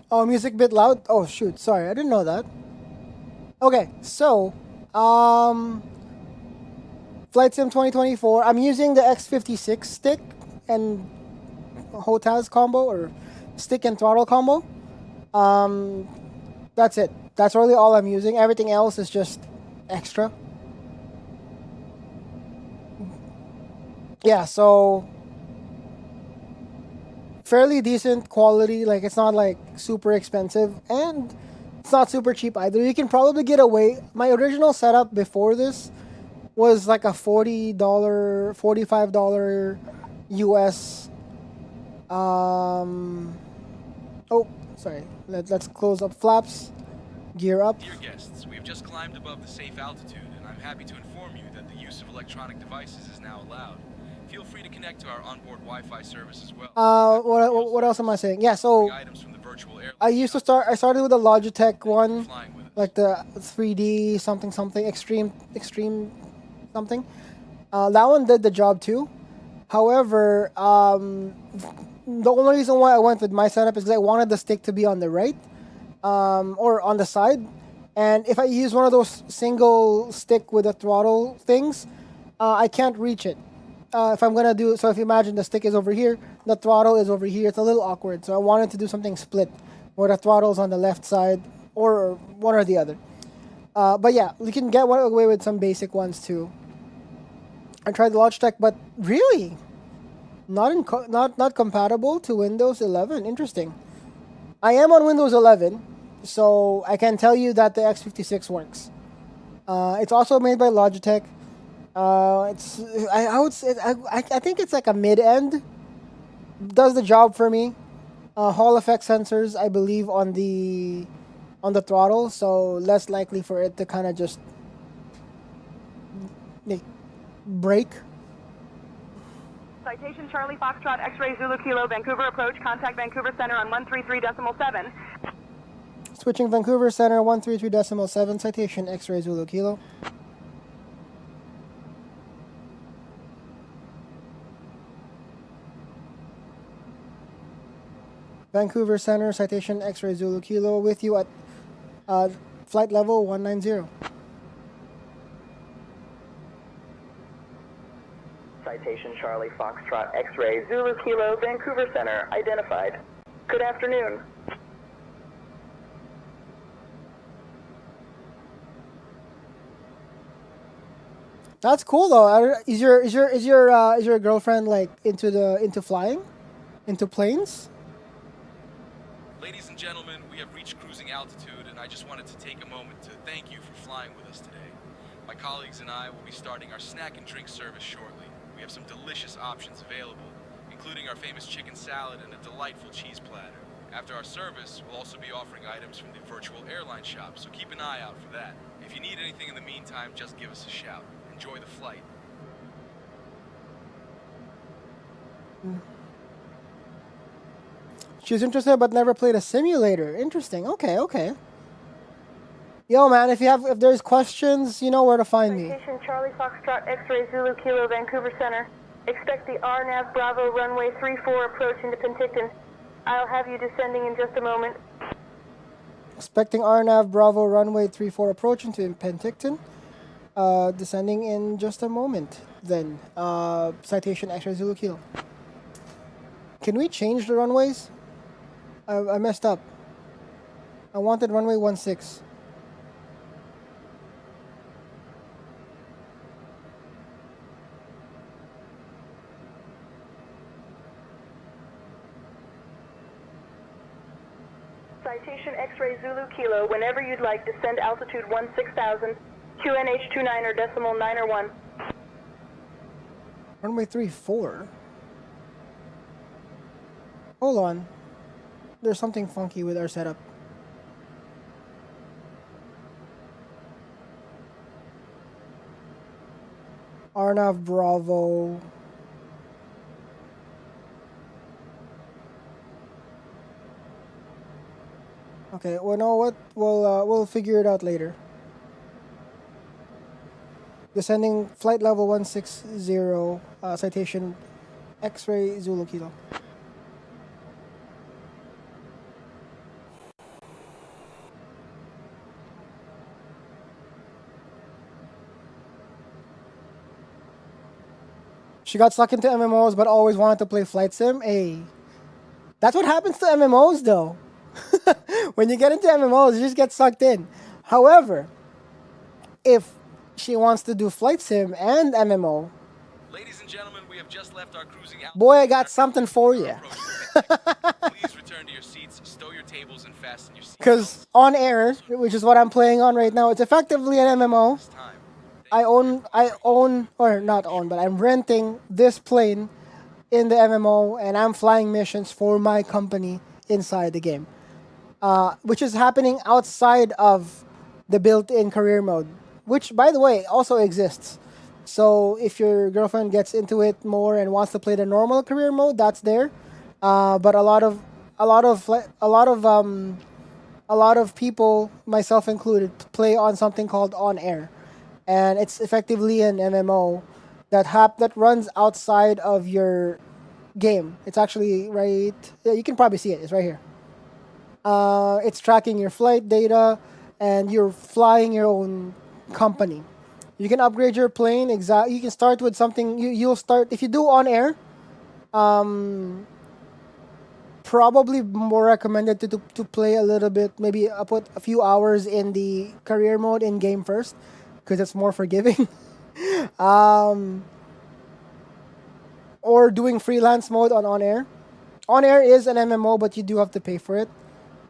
Oh, music bit loud? Oh, shoot. Sorry, I didn't know that. Okay, so, Flight Sim 2024. I'm using the X56 stick and HOTAS combo, or stick and throttle combo. That's it. That's really all I'm using. Everything else is just extra. Yeah, so fairly decent quality. Like, it's not like super expensive, and it's not super cheap either. You can probably get away. My original setup before this was like a $40, $45 US. Oh, sorry. Let's close up flaps. Gear up. Dear guests, we have just climbed above the safe altitude, and I'm happy to inform you that the use of electronic devices is now allowed. Feel free to connect to our onboard Wi-Fi service as well. What else am I saying? Yeah, so I started with the Logitech one, like the 3D something extreme something. That one did the job too. However, the only reason why I went with my setup is because I wanted the stick to be on the right, or on the side. And if I use one of those single stick with a throttle things, I can't reach it. If I'm gonna do so, if you imagine the stick is over here, the throttle is over here. It's a little awkward. So I wanted to do something split, where the throttle is on the left side, or one or the other. But yeah, you can get away with some basic ones too. I tried the Logitech, but really, not compatible to Windows 11. Interesting. I am on Windows 11, so I can tell you that the X56 works. It's also made by Logitech. I would say I think it's like a mid-end. Does the job for me. Hall effect sensors, I believe, on the throttle, so less likely for it to kind of just break. Citation Charlie Foxtrot X-ray Zulu Kilo, Vancouver approach, contact Vancouver Center on 133.7. Switching Vancouver Center 133.7, citation X-ray Zulu Kilo. Vancouver Center, citation X-ray Zulu Kilo, with you at flight level 190. Citation Charlie Foxtrot X-ray Zulu Kilo, Vancouver Center, identified. Good afternoon. That's cool though. Is your girlfriend like into flying, into planes? Ladies and gentlemen, we have reached cruising altitude, and I just wanted to take a moment to thank you for flying with us today. My colleagues and I will be starting our snack and drink service shortly. We have some delicious options available, including our famous chicken salad and a delightful cheese platter. After our service, we'll also be offering items from the virtual airline shop, so keep an eye out for that. If you need anything in the meantime, just give us a shout. Enjoy the flight. She's interested but never played a simulator. Interesting. Okay, okay. Yo, man, if there's questions, you know where to find me. Citation Charlie Foxtrot X-ray Zulu Kilo, Vancouver Center. Expect the RNAV Bravo runway 34 approach into Penticton. I'll have you descending in just a moment. Expecting RNAV Bravo runway 34 approach into Penticton. Descending in just a moment. Then, citation X-ray Zulu Kilo. Can we change the runways? I messed up. I wanted runway 16. Citation X-ray Zulu Kilo, whenever you'd like, descend altitude 16,000, QNH29 or decimal 9 or 1. Runway 34. Hold on. There's something funky with our setup. RNAV Bravo. Okay, well, know what? We'll figure it out later. Descending flight level 160, citation X-ray Zulu Kilo. She got stuck into MMOs but always wanted to play flight sim. Hey, that's what happens to MMOs though. When you get into MMOs, you just get sucked in. However, if she wants to do flight sim and MMO, Ladies and gentlemen, we have just left our cruising altitude. boy, I got something for you. Please return to your seats, stow your tables, and fasten your seats. Because on air, which is what I'm playing on right now, it's effectively an MMO. I own, or not own, but I'm renting this plane in the MMO, and I'm flying missions for my company inside the game, which is happening outside of the built-in career mode, which, by the way, also exists. So if your girlfriend gets into it more and wants to play the normal career mode, that's there. But a lot of people, myself included, play on something called On Air. And it's effectively an MMO that runs outside of your game. It's actually right. Yeah, you can probably see it. It's right here. It's tracking your flight data, and you're flying your own company. You can upgrade your plane. You can start with something. You'll start if you do On Air. Probably more recommended to play a little bit. Maybe put a few hours in the career mode in game first, because it's more forgiving. Or doing freelance mode on Air. On Air is an MMO, but you do have to pay for it.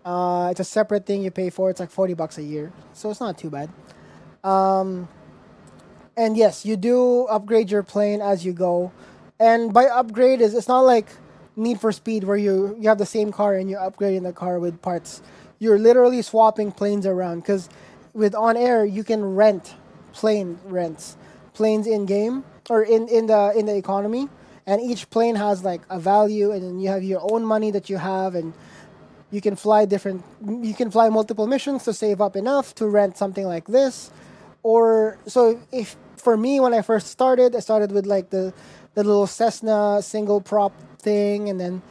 It's a separate thing you pay for. It's like $40 a year, so it's not too bad. And yes, you do upgrade your plane as you go. And by upgrade, it's not like Need for Speed where you have the same car and you're upgrading the car with parts. You're literally swapping planes around, because with On Air you can rent planes in game or in the economy, and each plane has like a value, and then you have your own money that you have, and You can fly multiple missions to save up enough to rent something like this. Or so if for me when I first started, I started with like the little Cessna single prop thing, and then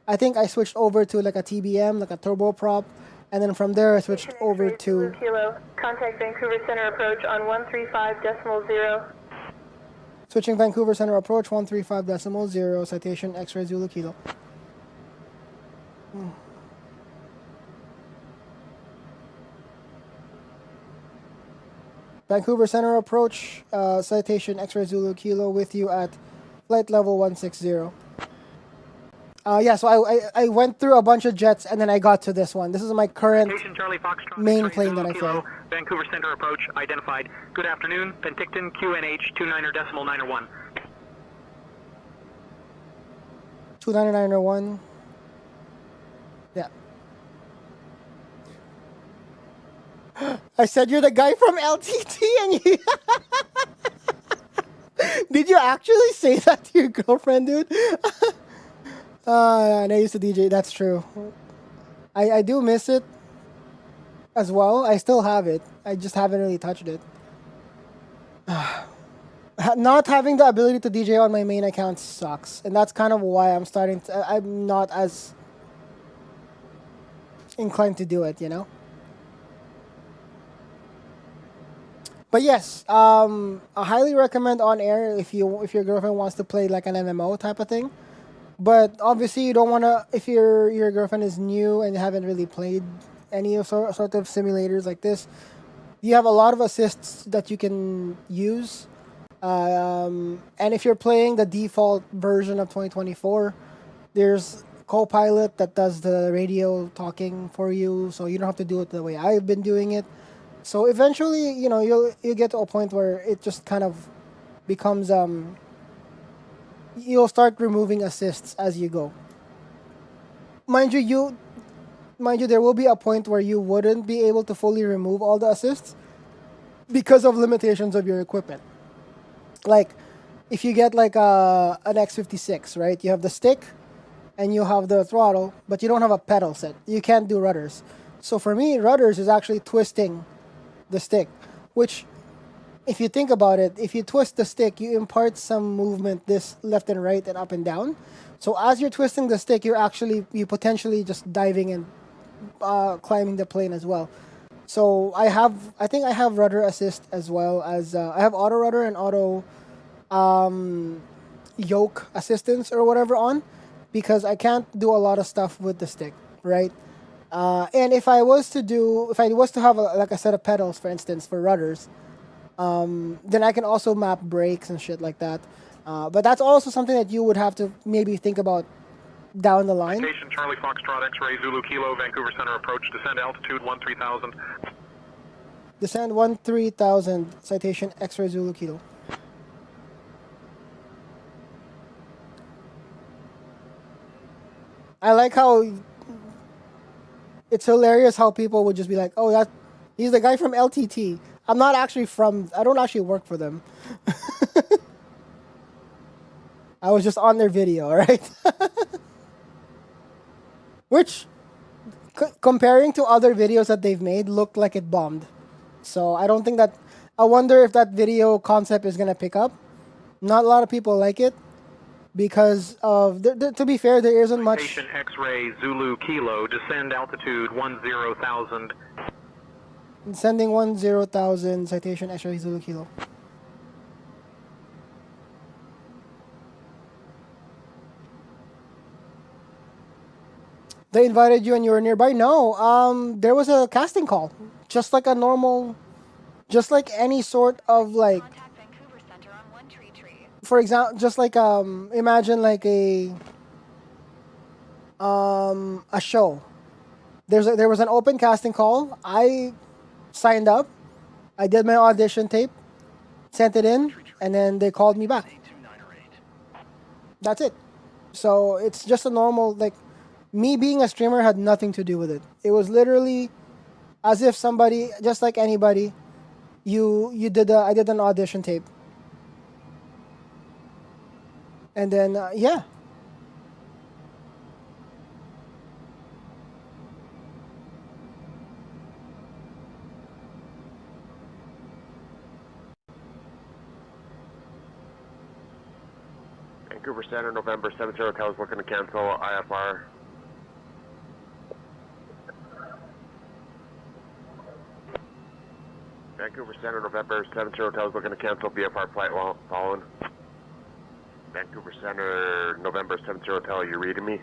I think I switched over to like a TBM, like a turboprop, and then from there I switched over to Kilo. Contact Vancouver Center approach on 135.0. switching Vancouver Center approach 135.0, citation X-ray Zulu Kilo. Vancouver Center approach, citation X-ray Zulu Kilo with you at flight level 160. Yeah, so I went through a bunch of jets and then I got to this one. This is my current main plane that I fly. Vancouver Center approach identified. Good afternoon, Penticton QNH 29.901. 29901. Yeah. I said you're the guy from LTT and you... Did you actually say that to your girlfriend, dude? And I used to DJ. That's true. I do miss it as well. I still have it. I just haven't really touched it. Not having the ability to DJ on my main account sucks. And that's kind of why I'm not as inclined to do it, you know? But yes, I highly recommend on air if your girlfriend wants to play like an MMO type of thing. But obviously you don't want to, if your girlfriend is new and haven't really played any sort of simulators like this, you have a lot of assists that you can use. And if you're playing the default version of 2024, there's Copilot that does the radio talking for you, so you don't have to do it the way I've been doing it. So eventually, you know, you'll get to a point where it just kind of becomes you'll start removing assists as you go. Mind you, there will be a point where you wouldn't be able to fully remove all the assists because of limitations of your equipment. Like, if you get like an X56, right? You have the stick and you have the throttle, but you don't have a pedal set. You can't do rudders. So for me, rudders is actually twisting the stick, which, if you think about it, if you twist the stick, you impart some movement this left and right and up and down. So as you're twisting the stick, you potentially just diving and climbing the plane as well. So I think I have rudder assist as well as I have auto rudder and auto yoke assistance or whatever on, because I can't do a lot of stuff with the stick, right? And if I was to have like a set of pedals, for instance, for rudders, then I can also map brakes and shit like that. But that's also something that you would have to maybe think about down the line. Station Charlie Foxtrot X-ray Zulu Kilo Vancouver Center approach. Descend altitude 13,000. Descend 13,000. Citation X-ray Zulu Kilo. I like how it's hilarious how people would just be like, "Oh, he's the guy from LTT." I don't actually work for them. I was just on their video, right? Which, comparing to other videos that they've made, looked like it bombed. So I wonder if that video concept is going to pick up. Not a lot of people like it because of, to be fair, there isn't much. Station X-ray Zulu Kilo, descend altitude 10,000. Sending 10,000, citation X-ray Zulu Kilo. They invited you and you were nearby? No, there was a casting call. Just like any sort of like, for example, just like, imagine like a show. There was an open casting call. I signed up. I did my audition tape, sent it in, and then they called me back. That's it. So it's just a normal, like, me being a streamer had nothing to do with it. It was literally as if somebody, just like anybody, I did an audition tape. And then, yeah. Vancouver Center, November 70 Hotel is looking to cancel IFR. Vancouver Center, November 70 Hotel is looking to cancel VFR flight while following. Vancouver Center, November 70 Hotel, you reading me?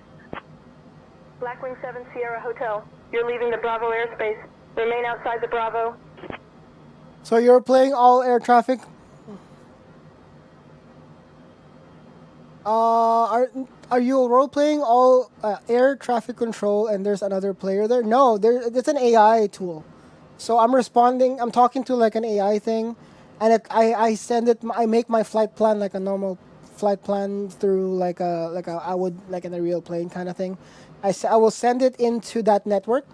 Blackwing 7 Sierra Hotel. You're leaving the Bravo airspace. Remain outside the Bravo. So you're playing all air traffic? Are you role playing all air traffic control and there's another player there? No, it's an AI tool. So I'm responding. I'm talking to like an AI thing, and I send it. I make my flight plan like a normal flight plan through like I would like in a real plane kind of thing. I will send it into that network,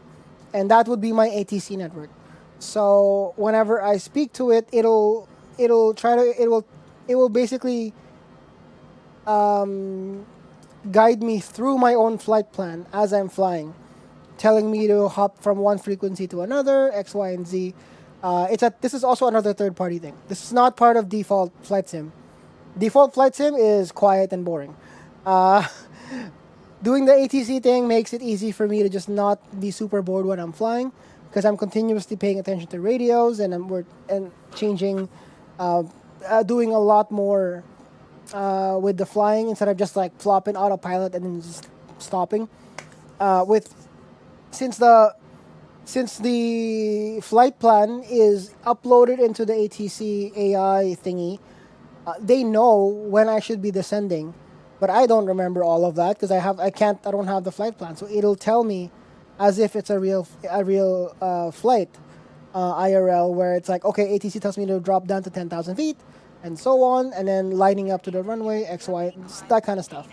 and that would be my ATC network. So whenever I speak to it, it will basically guide me through my own flight plan as I'm flying, telling me to hop from one frequency to another, X, Y, and Z. This is also another third-party thing. This is not part of default flight sim. Default flight sim is quiet and boring. Doing the ATC thing makes it easy for me to just not be super bored when I'm flying, because I'm continuously paying attention to radios and changing, doing a lot more with the flying instead of just like flopping autopilot and then just stopping. Since the flight plan is uploaded into the ATC AI thingy, they know when I should be descending, but I don't remember all of that because I don't have the flight plan. So it'll tell me as if it's a real flight, IRL, where it's like, okay, ATC tells me to drop down to 10,000 feet, and so on, and then lining up to the runway, X, Y, that kind of stuff.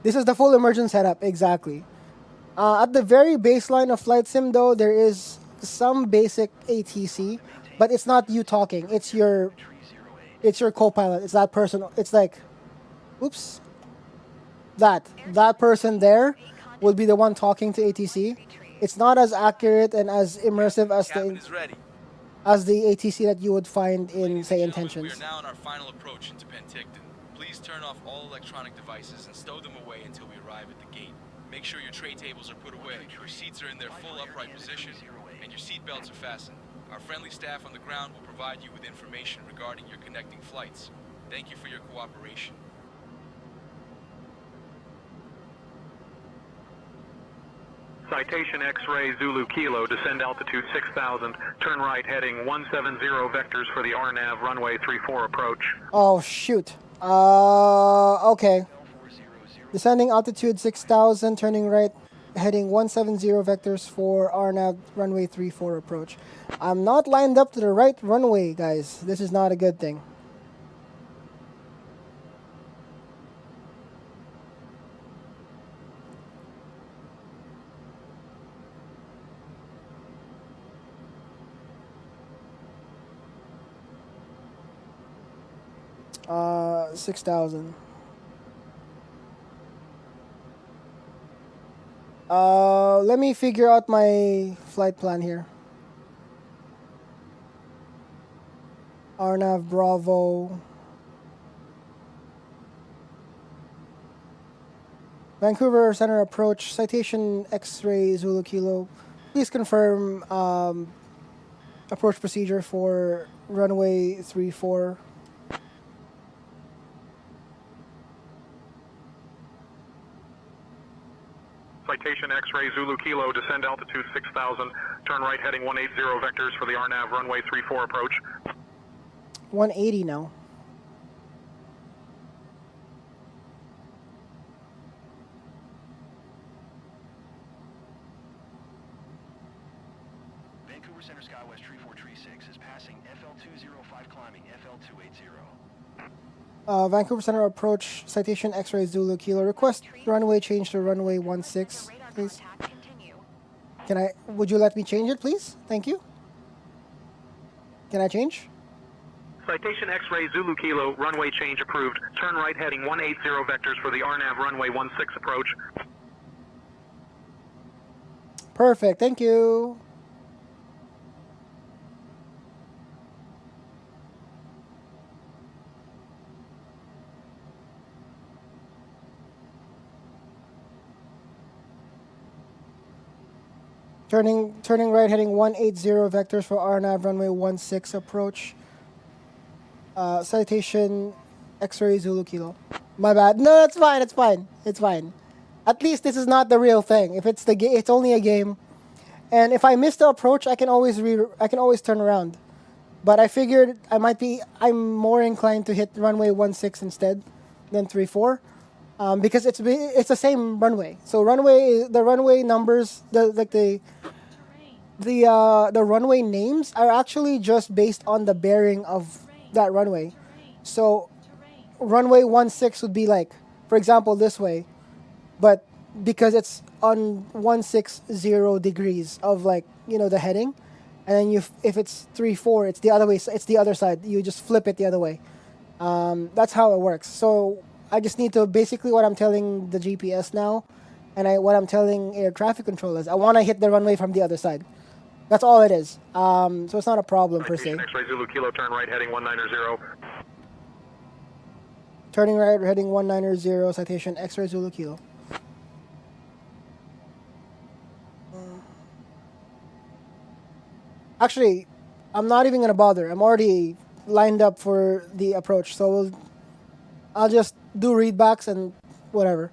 This is the full immersion setup, exactly. At the very baseline of flight sim, though, there is some basic ATC, but it's not you talking. It's your co-pilot. It's that person. It's like, oops, that person there will be the one talking to ATC. It's not as accurate and as immersive as the ATC that you would find in, say, Intentions. We are now on our final approach into Penticton. Please turn off all electronic devices and stow them away until we arrive at the gate. Make sure your tray tables are put away, your seats are in their full upright position, and your seat belts are fastened. Our friendly staff on the ground will provide you with information regarding your connecting flights. Thank you for your cooperation. Citation X-ray Zulu Kilo, descend altitude 6,000, turn right heading 170 vectors for the RNAV runway 34 approach. Oh, shoot. Okay. Descending altitude 6,000, turning right, heading 170 vectors for RNAV runway 34 approach. I'm not lined up to the right runway, guys. This is not a good thing. Uh, 6,000. Let me figure out my flight plan here. RNAV Bravo. Vancouver Center approach. Citation X-ray Zulu Kilo. Please confirm approach procedure for runway 34. Citation X-ray Zulu Kilo, descend altitude 6,000, turn right heading 180 vectors for the RNAV runway 34 approach. 180 now. Vancouver Center Skywest 3436 is passing FL205 climbing FL280. Vancouver Center approach, citation X-ray Zulu Kilo. Request runway change to runway 16, please. Would you let me change it, please? Thank you. Can I change? Citation X-ray Zulu Kilo, runway change approved. Turn right heading 180 vectors for the RNAV runway 16 approach. Perfect, thank you. Turning right, heading 180 vectors for RNAV runway 16 approach. Citation X-ray Zulu Kilo. My bad. No, it's fine. It's fine. It's fine. At least this is not the real thing. If it's it's only a game. And if I miss the approach, I can always turn around. But I figured I'm more inclined to hit runway 16 instead than 34. Because it's the same runway. So the runway numbers, the runway names are actually just based on the bearing of that runway. So runway 16 would be like, for example, this way, but because it's on 160 degrees of the heading, and then if it's 34, it's the other way. It's the other side. You just flip it the other way. That's how it works. So I just need to basically what I'm telling the GPS now, and what I'm telling air traffic control is I want to hit the runway from the other side. That's all it is. So it's not a problem per se. X-ray Zulu Kilo, turn right, heading 190. Turning right, heading 190, citation X-ray Zulu Kilo. Actually, I'm not even going to bother. I'm already lined up for the approach. So I'll just do readbacks and whatever.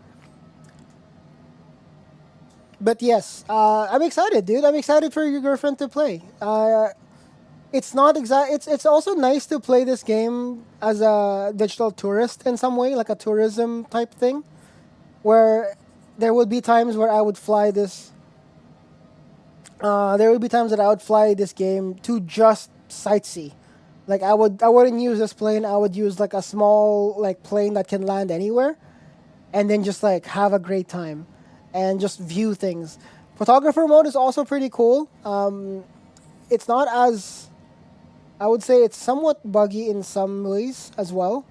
But yes, I'm excited, dude. I'm excited for your girlfriend to play. It's not exact. It's also nice to play this game as a digital tourist in some way, like a tourism type thing, where there would be times where I would fly this. There would be times that I would fly this game to just sightsee. Like I wouldn't use this plane. I would use like a small plane that can land anywhere, and then just have a great time, and just view things. Photographer mode is also pretty cool. It's not as, I would say it's somewhat buggy in some ways as well.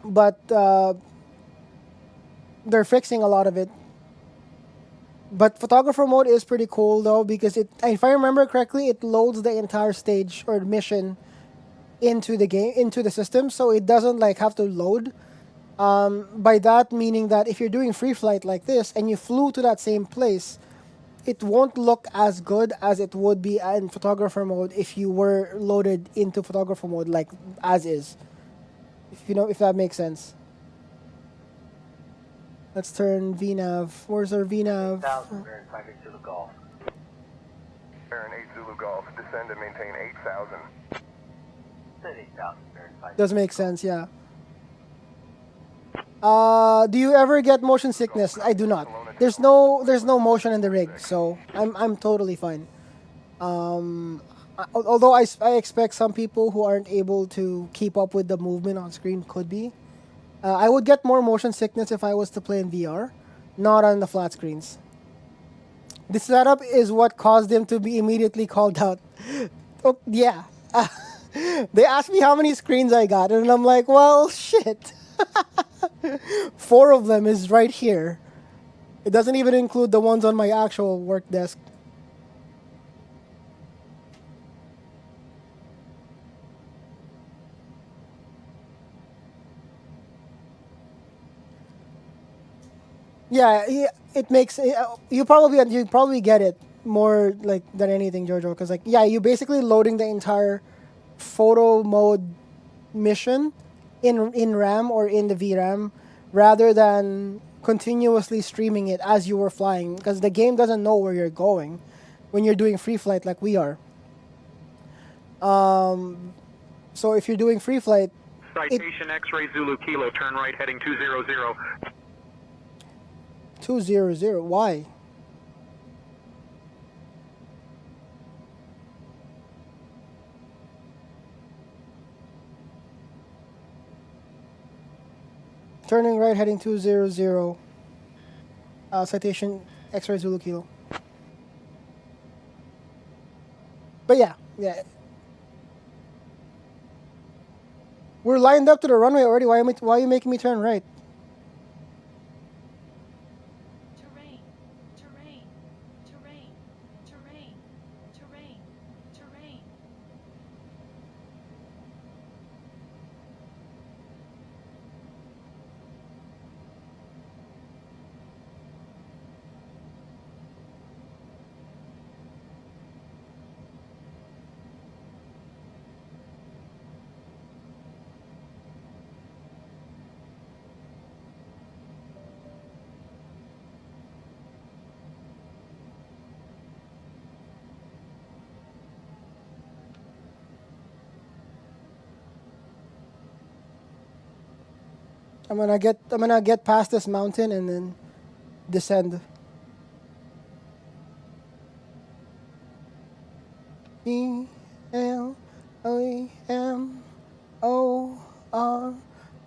But they're fixing a lot of it. But photographer mode is pretty cool though, because if I remember correctly, it loads the entire stage or mission into the game, into the system, so it doesn't have to load. By that meaning that if you're doing free flight like this and you flew to that same place, it won't look as good as it would be in photographer mode if you were loaded into photographer mode as is. If that makes sense. Let's turn VNAV. Where's our VNAV? 8,000, Baron 58 Zulu Golf. Baron 8 Zulu Golf, descend and maintain 8,000. Said 8,000, Baron 58. Does make sense, yeah. Do you ever get motion sickness? I do not. There's no motion in the rig, so I'm totally fine. Although I expect some people who aren't able to keep up with the movement on screen could be. I would get more motion sickness if I was to play in VR, not on the flat screens. The setup is what caused them to be immediately called out. Oh, yeah. They asked me how many screens I got, and I'm like, well, shit. 4 of them is right here. It doesn't even include the ones on my actual work desk. Yeah, it makes you probably get it more than anything, Jojo, because you basically loading the entire photo mode mission in RAM or in the VRAM rather than continuously streaming it as you were flying, because the game doesn't know where you're going when you're doing free flight like we are. So if you're doing free flight, citation X-ray Zulu Kilo, turn right, heading 200. 200. Why? Turning right, heading 200. Citation X-ray Zulu Kilo. But yeah. We're lined up to the runway already. Why are you making me turn right? I'm gonna get past this mountain and then descend.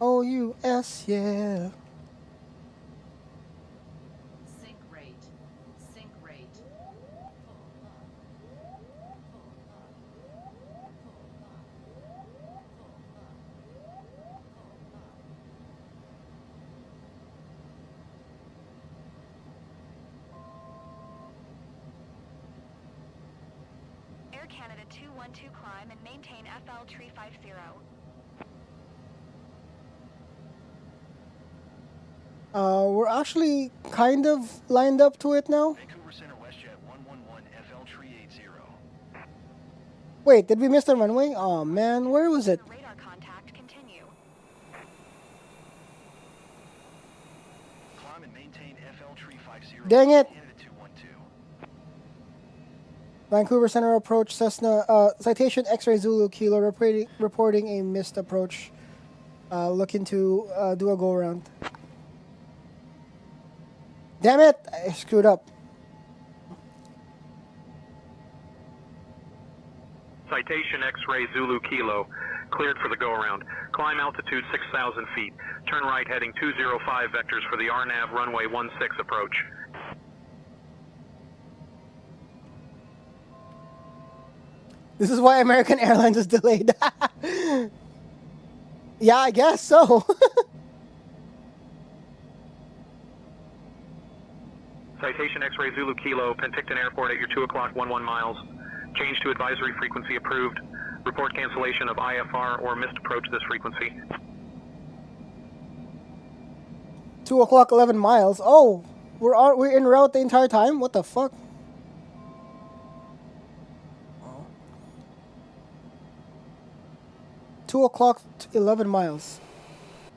ELLEMOROUS, yeah. Sync rate. Sync rate. Air Canada 212 climb and maintain FL 350. We're actually kind of lined up to it now. Vancouver Center WestJet 111 FL 380. Wait, did we miss the runway? Oh man, where was it? Radar contact continue. Climb and maintain FL 350. Dang it! Canada 212. Vancouver Center approach Cessna, citation X-ray Zulu Kilo reporting a missed approach. Looking to do a go around. Damn it! I screwed up. Citation X-ray Zulu Kilo, cleared for the go-around. Climb altitude 6,000 feet. Turn right heading 205 vectors for the RNAV runway 16 approach. This is why American Airlines is delayed. Yeah, I guess so. Citation X-ray Zulu Kilo, Penticton Airport at your 2 o'clock 11 miles. Change to advisory frequency approved. Report cancellation of IFR or missed approach this frequency. 2 o'clock 11 miles. Oh, we're en route the entire time? What the fuck? 2 o'clock 11 miles.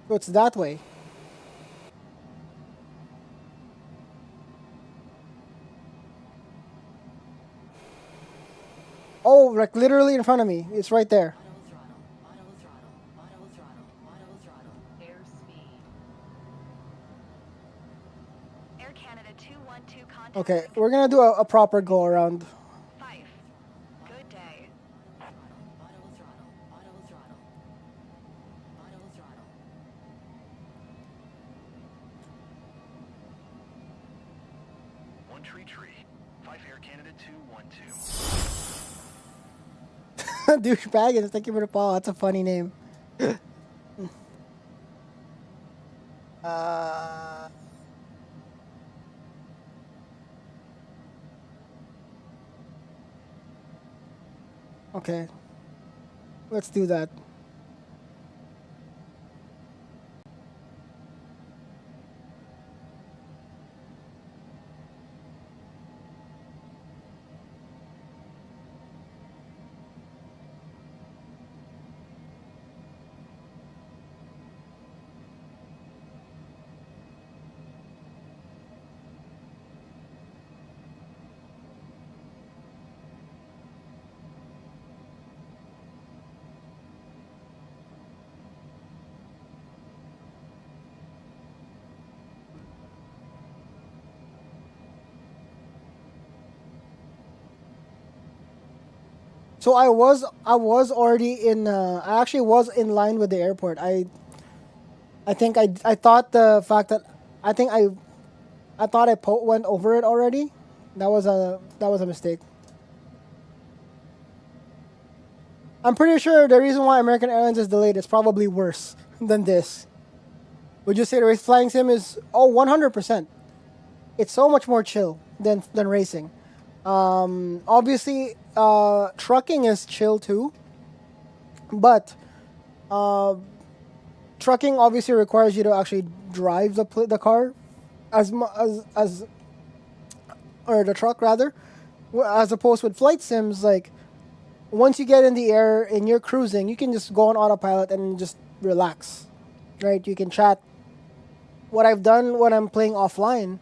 So it's that way. Oh, like literally in front of me. It's right there. Airspeed. Air Canada 212 contact. Okay, we're gonna do a proper go around. Good day. One tree. 5 Air Canada 212. Douchebaggins, thank you for the follow. That's a funny name. Okay, let's do that. So I was already in. I actually was in line with the airport. I thought the fact that I thought I went over it already. That was a mistake. I'm pretty sure the reason why American Airlines is delayed is probably worse than this. Would you say the flying sim is 100%? It's so much more chill than racing. Obviously, trucking is chill too, but trucking obviously requires you to actually drive the car as or the truck rather, as opposed with flight sims. Like once you get in the air and you're cruising, you can just go on autopilot and just relax, right? You can chat. What I've done when I'm playing offline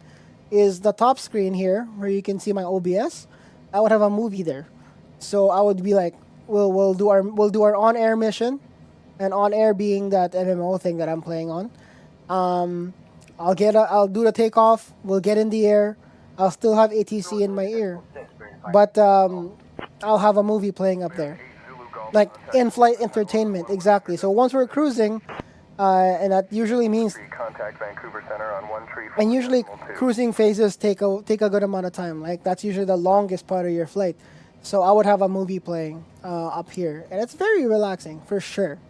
is the top screen here where you can see my OBS. I would have a movie there, so I would be like, we'll do our on-air mission, and on-air being that MMO thing that I'm playing on, I'll do the takeoff. We'll get in the air. I'll still have ATC in my ear, but I'll have a movie playing up there, like in-flight entertainment. Exactly. So once we're cruising, and that usually means, Contact Vancouver Center on 134. and usually cruising phases take a good amount of time. Like that's usually the longest part of your flight. So I would have a movie playing up here, and it's very relaxing for sure.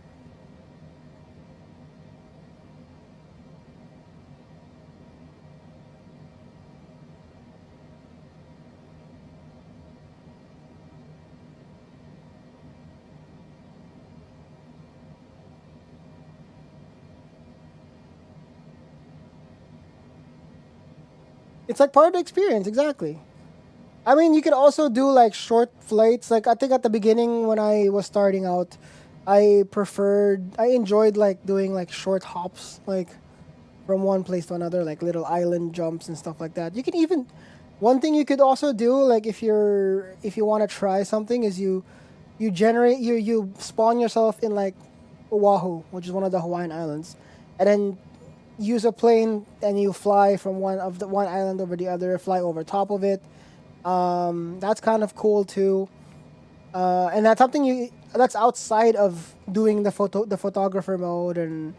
It's like part of the experience, exactly. I mean, you can also do like short flights. Like I think at the beginning when I was starting out, I enjoyed like doing like short hops, like from one place to another, like little island jumps and stuff like that. You can even, one thing you could also do, like if you want to try something, is you spawn yourself in like Oahu, which is one of the Hawaiian islands, and then use a plane and you fly from one island over the other, fly over top of it. That's kind of cool too, and that's something that's outside of doing the photographer mode and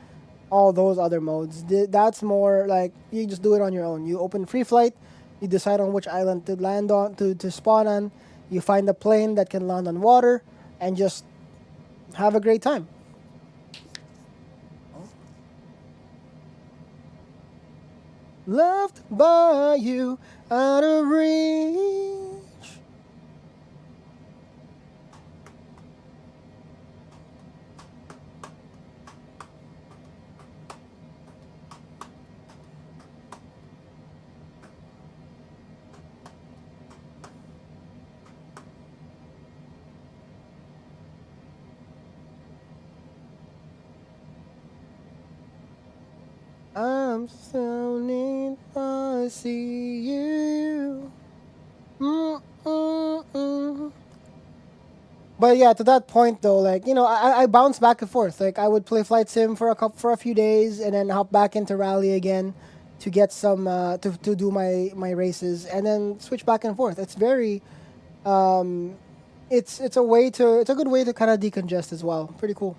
all those other modes. That's more like you just do it on your own. You open free flight, you decide on which island to land on, to spawn on. You find a plane that can land on water, and just have a great time. Loved by you, out of reach. I'm so neat, I see you. But yeah, to that point though, like, you know, I bounce back and forth. Like I would play flight sim for a few days, and then hop back into rally again to get some to do my races, and then switch back and forth. It's very it's a good way to kind of decongest as well. Pretty cool.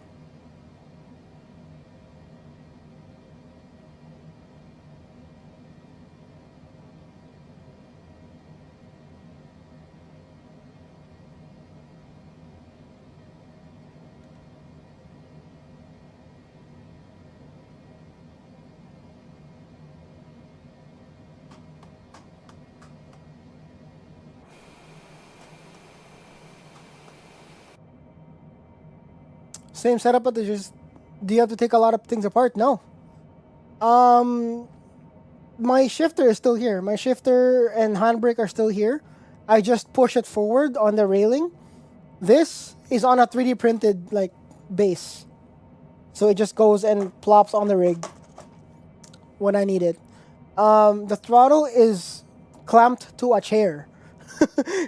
Same setup, but do you have to take a lot of things apart? No. My shifter is still here. My shifter and handbrake are still here. I just push it forward on the railing. This is on a 3D printed like base, so it just goes and plops on the rig when I need it. The throttle is clamped to a chair.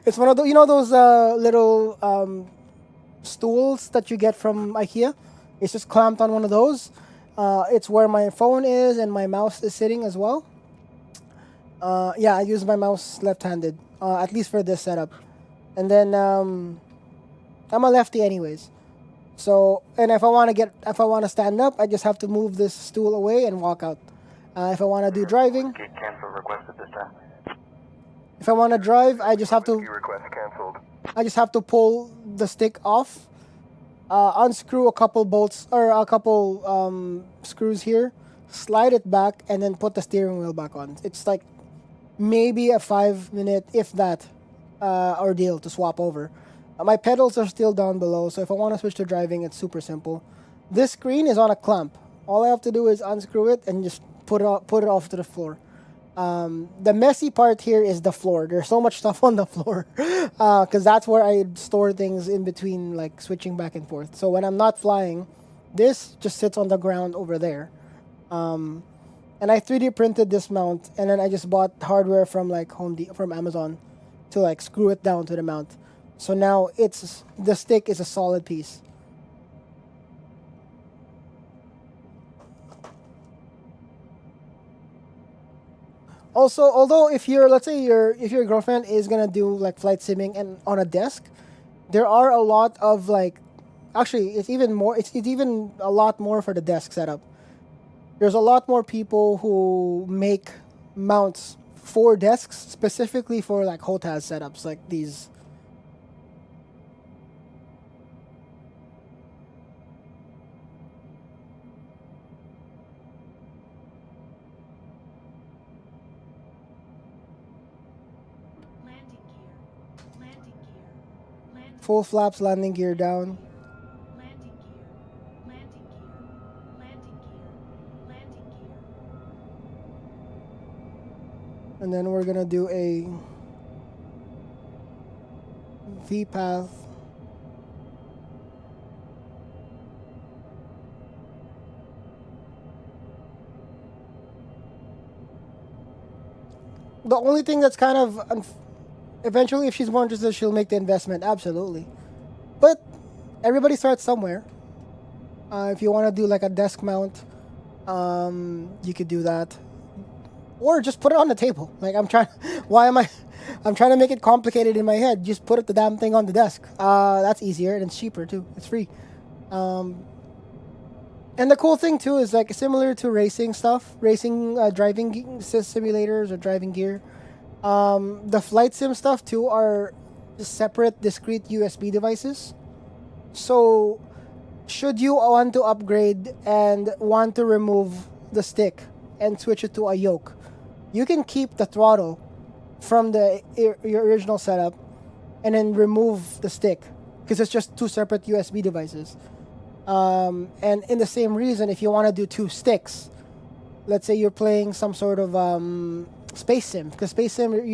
It's one of those, you know, those little stools that you get from IKEA. It's just clamped on one of those. It's where my phone is and my mouse is sitting as well. Yeah, I use my mouse left-handed, at least for this setup. And then I'm a lefty anyways. So, and if I want to stand up, I just have to move this stool away and walk out. If I want to do driving, Cancel request at this time. if I want to drive, I just have to Request canceled. pull the stick off, unscrew a couple bolts or a couple screws here, slide it back, and then put the steering wheel back on. It's like maybe a 5-minute, if that, ordeal to swap over. My pedals are still down below, so if I want to switch to driving, it's super simple. This screen is on a clamp. All I have to do is unscrew it and just put it off to the floor. The messy part here is the floor. There's so much stuff on the floor because that's where I store things in between, like switching back and forth. So when I'm not flying, this just sits on the ground over there. And I 3D printed this mount, and then I just bought hardware from like from Amazon to like screw it down to the mount. So now the stick is a solid piece. Also, although if you're, let's say if your girlfriend is gonna do like flight simming and on a desk, there are a lot of like, actually it's even more. It's even a lot more for the desk setup. There's a lot more people who make mounts for desks specifically for like HOTAS setups like these. Full flaps, landing gear down. And then we're gonna do a V path. The only thing that's kind of eventually, if she's more interested, she'll make the investment. Absolutely, but everybody starts somewhere. If you want to do like a desk mount, you could do that, or just put it on the table. Like I'm trying. Why am I? I'm trying to make it complicated in my head. Just put the damn thing on the desk. That's easier and it's cheaper too. It's free. And the cool thing too is like similar to racing stuff, driving simulators or driving gear. The flight sim stuff too are separate, discrete USB devices. So, should you want to upgrade and want to remove the stick and switch it to a yoke, you can keep the throttle from your original setup and then remove the stick because it's just two separate USB devices. And in the same reason, if you want to do two sticks, let's say you're playing some sort of space sim, because space sims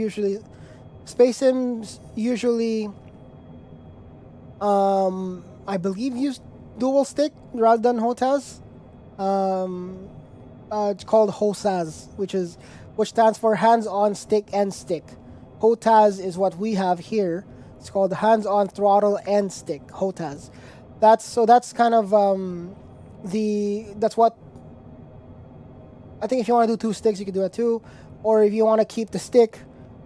usually I believe use dual stick rather than HOTAS. It's called HOSAS, which stands for hands-on stick and stick. HOTAS is what we have here. It's called hands-on throttle and stick, HOTAS. That's kind of that's what I think. If you want to do two sticks, you can do that too. Or if you want to keep the stick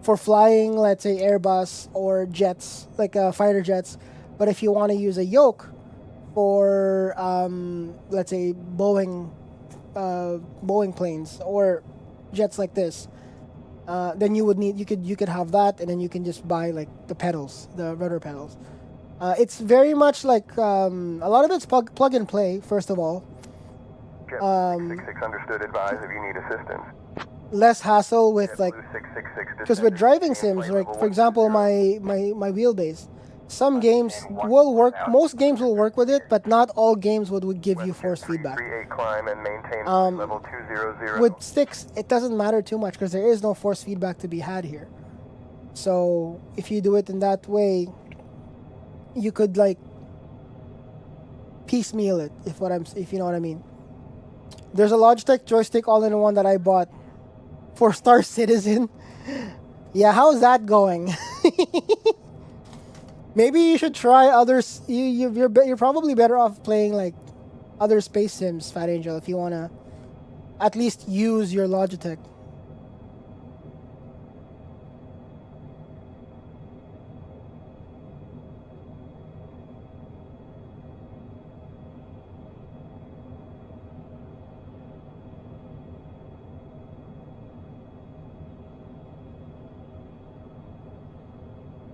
for flying, let's say Airbus or jets, like fighter jets. But if you want to use a yoke for let's say Boeing planes or jets like this, then you could have that, and then you can just buy like the pedals, the rudder pedals. It's very much like a lot of it's plug and play. First of all, 66 understood. Advise if you need assistance. Less hassle with like, because with driving sims, like for example, my wheelbase, some games will work. Most games will work with it, but not all games would give you force feedback. With sticks, it doesn't matter too much because there is no force feedback to be had here. So if you do it in that way, you could like piecemeal it, if you know what I mean. There's a Logitech joystick all-in-one that I bought for Star Citizen. Yeah, how's that going? Maybe you should try others. You're probably better off playing like other space sims, Fat Angel, if you wanna at least use your Logitech.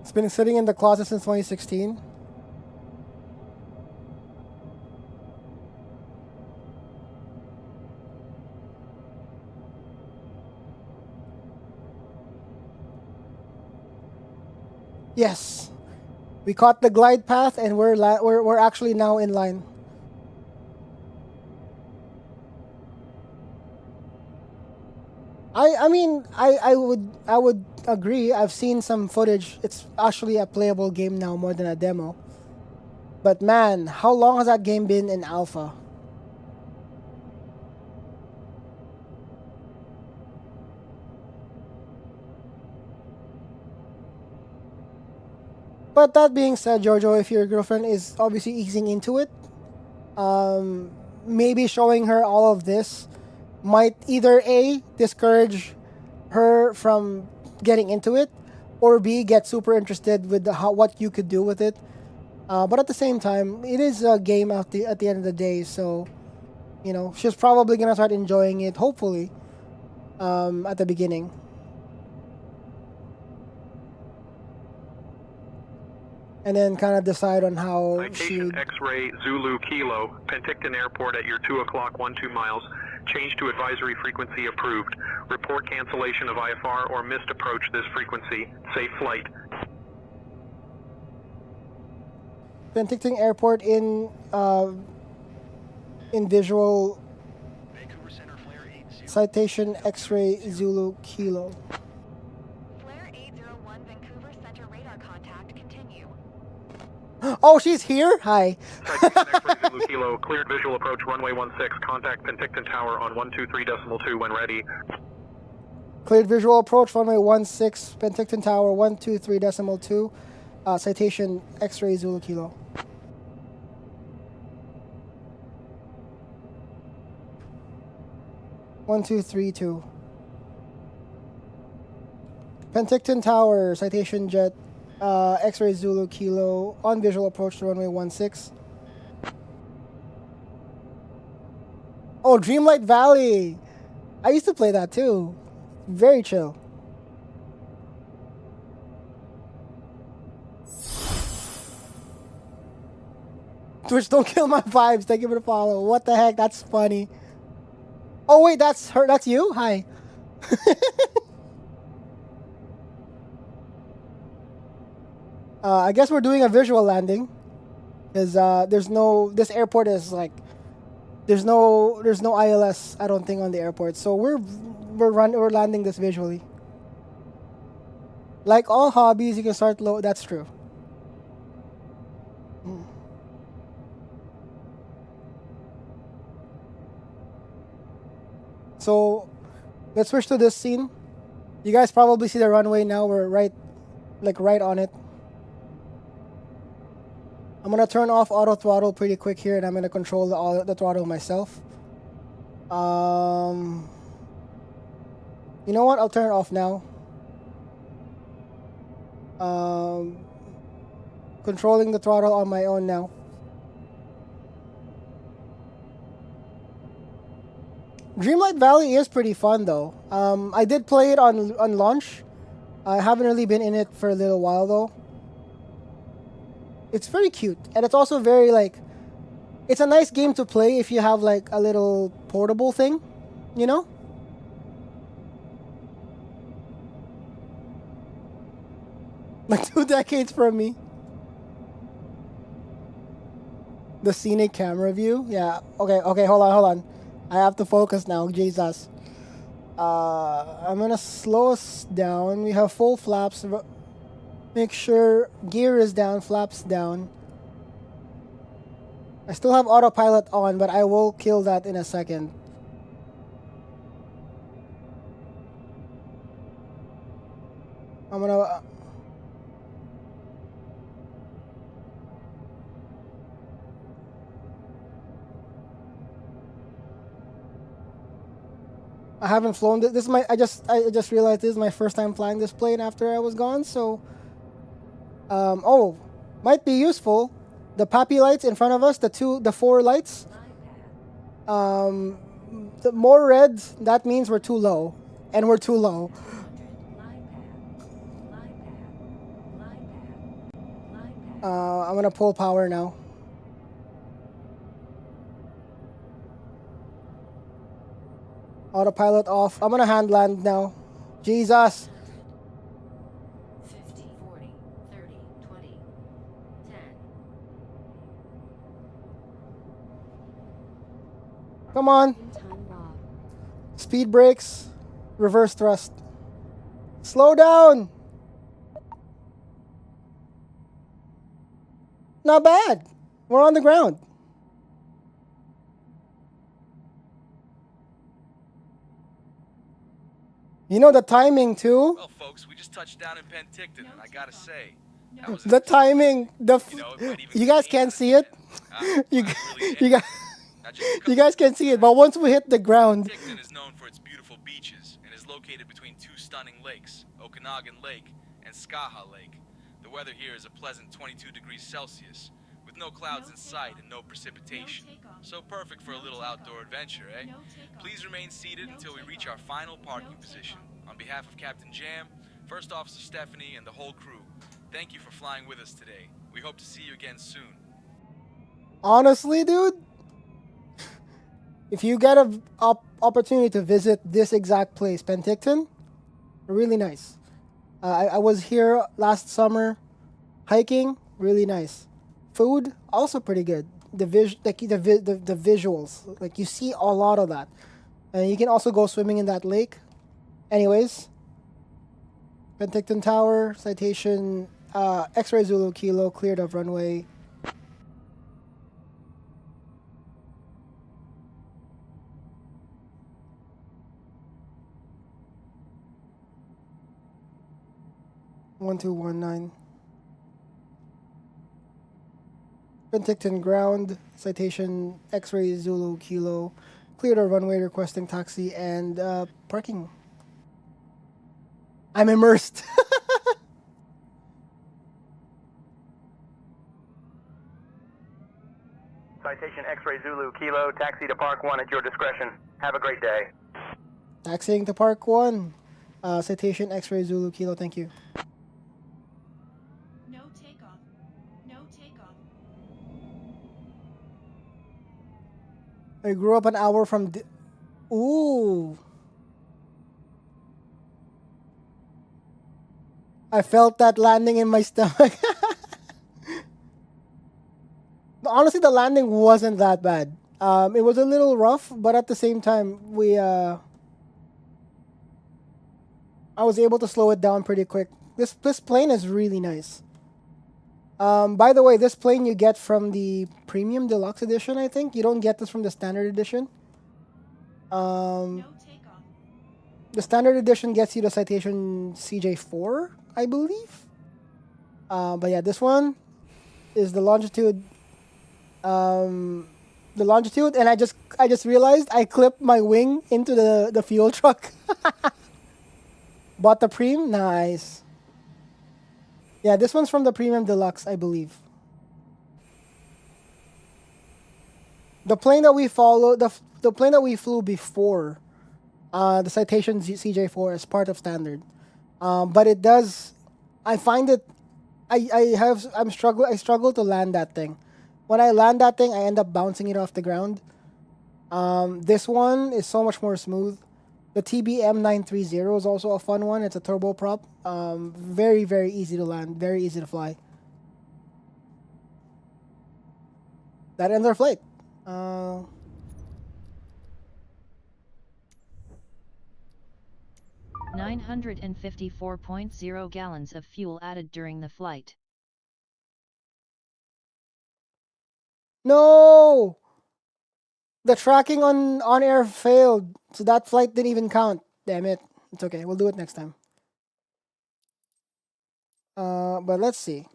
It's been sitting in the closet since 2016. Yes, we caught the glide path, and we're actually now in line. I would agree. I've seen some footage. It's actually a playable game now more than a demo. But man, how long has that game been in alpha? But that being said, Jojo, if your girlfriend is obviously easing into it, maybe showing her all of this might either A, discourage her from getting into it, or B, get super interested with what you could do with it. But at the same time, it is a game at the end of the day, so you know she's probably gonna start enjoying it. Hopefully, at the beginning. And then kind of decide on how Citation X-ray Zulu Kilo, Penticton Airport at your 2 o'clock 12 miles. Change to advisory frequency approved. Report cancellation of IFR or missed approach this frequency. Safe flight. Penticton Airport in visual. Citation X-ray Zulu Kilo. Flare 801 Vancouver Center radar contact continue. Oh, she's here? Hi. Citation X-ray Zulu Kilo, cleared visual approach runway 16. Contact Penticton Tower on 123.2 when ready. Cleared visual approach runway 16, Penticton Tower 123.2. Citation X-ray Zulu Kilo. One, 2, 3, 2. Penticton Tower, citation jet, X-ray Zulu Kilo, on visual approach to runway 16. Oh, Dreamlight Valley! I used to play that too. Very chill. Twitch, don't kill my vibes. Thank you for the follow. What the heck? That's funny. Oh wait, that's her. That's you. Hi. I guess we're doing a visual landing, because there's no. This airport is like, there's no ILS. I don't think on the airport, so we're landing this visually. Like all hobbies, you can start low. That's true. So, let's switch to this scene. You guys probably see the runway now. We're right on it. I'm gonna turn off auto throttle pretty quick here, and I'm gonna control the throttle myself. You know what? I'll turn it off now. Controlling the throttle on my own now. Dreamlight Valley is pretty fun though. I did play it on launch. I haven't really been in it for a little while though. It's very cute, and it's also very like, it's a nice game to play if you have like a little portable thing, you know? Like 2 decades from me. The scenic camera view? Yeah. Okay, hold on. I have to focus now, Jesus. I'm gonna slow us down. We have full flaps. Make sure gear is down, flaps down. I still have autopilot on, but I will kill that in a second. I'm gonna... I haven't flown this. This is my. I just realized this is my first time flying this plane after I was gone. So, oh, might be useful. The poppy lights in front of us, the 4 lights. The more red, that means we're too low, and we're too low. I'm gonna pull power now. Autopilot off. I'm gonna hand land now. Jesus. 50, 40, 30, 20, 10. Come on. Speed brakes. Reverse thrust. Slow down. Not bad. We're on the ground. You know the timing too? Well, folks, we just touched down in Penticton, and I gotta say, that was The timing, you guys can't see it. You guys can't see it, but once we hit the ground, Penticton is known for its beautiful beaches, and as is located between two stunning lakes, Okanagan Lake and Skaha Lake. The weather here is a pleasant 22 degrees Celsius, with no clouds in sight and no precipitation. So perfect for a little outdoor adventure, eh? Please remain seated until we reach our final parking position. On behalf of Captain Jam, First Officer Stephanie, and the whole crew, thank you for flying with us today. We hope to see you again soon. Honestly, dude, if you get an opportunity to visit this exact place, Penticton, really nice. I was here last summer hiking, really nice. Food, also pretty good. The visuals, like you see a lot of that. And you can also go swimming in that lake. Anyways, Penticton Tower, citation, X-ray Zulu Kilo, cleared of runway. One two one nine. Penticton ground, citation X-ray Zulu Kilo, cleared of runway, requesting taxi and parking. I'm immersed. Citation X-ray Zulu Kilo, taxi to Park 1 at your discretion. Have a great day. Taxiing to Park 1. Citation X-ray Zulu Kilo, thank you. No takeoff. No takeoff. I grew up an hour from... Ooh. I felt that landing in my stomach. Honestly, the landing wasn't that bad. It was a little rough, but at the same time, I was able to slow it down pretty quick. This plane is really nice. By the way, this plane you get from the Premium Deluxe Edition, I think. You don't get this from the Standard Edition. The Standard Edition gets you the Citation CJ4, I believe. But yeah, this one is the longitude. And I just realized I clipped my wing into the fuel truck. Bought the Preem, nice. Yeah, this one's from the Premium Deluxe, I believe. The plane that we followed, the plane that we flew before, the Citation CJ4 is part of Standard. But it does, I find it, I struggle to land that thing. When I land that thing, I end up bouncing it off the ground. This one is so much more smooth. The TBM 930 is also a fun one. It's a turboprop. Very, very easy to land. Very easy to fly. That ends our flight. 954.0 gallons of fuel added during the flight. No! The tracking on air failed, so that flight didn't even count. Damn it. It's okay. We'll do it next time. But let's see.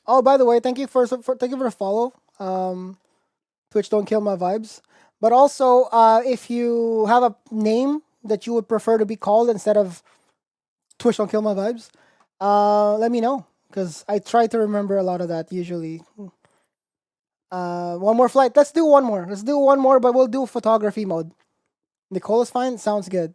Oh, by the way, thank you for the follow. Twitch don't kill my vibes. But also, if you have a name that you would prefer to be called instead of Twitch don't kill my vibes, let me know, because I try to remember a lot of that usually. One more flight. Let's do one more. Let's do one more, but we'll do photography mode. Nicole is fine. Sounds good.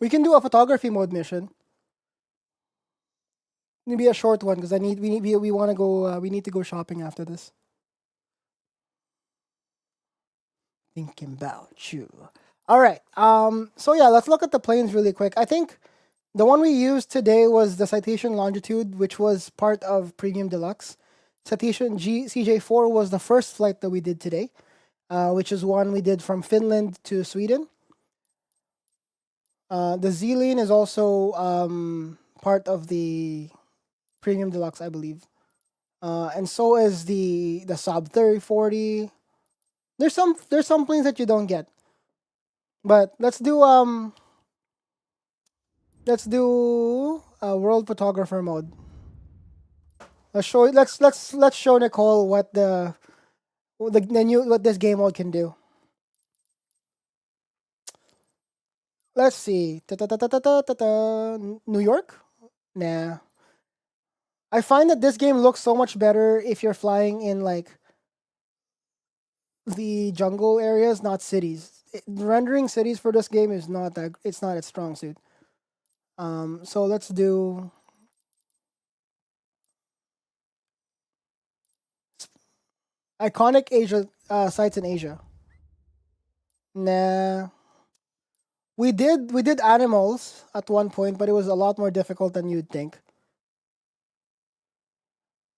We can do a photography mode mission. Maybe a short one because we want to go. We need to go shopping after this. Thinking about you. All right. So yeah, let's look at the planes really quick. I think the one we used today was the Citation Longitude, which was part of Premium Deluxe. Citation CJ4 was the first flight that we did today, which is one we did from Finland to Sweden. The Z-Lane is also part of the Premium Deluxe, I believe. And so is the Saab 3040. There's some planes that you don't get. But let's do world photographer mode. Let's show Nicole what the new what this game mode can do. Let's see. New York? Nah. I find that this game looks so much better if you're flying in like the jungle areas, not cities. Rendering cities for this game is not that it's not its strong suit. So let's do iconic Asia sites in Asia. Nah. We did animals at one point, but it was a lot more difficult than you'd think.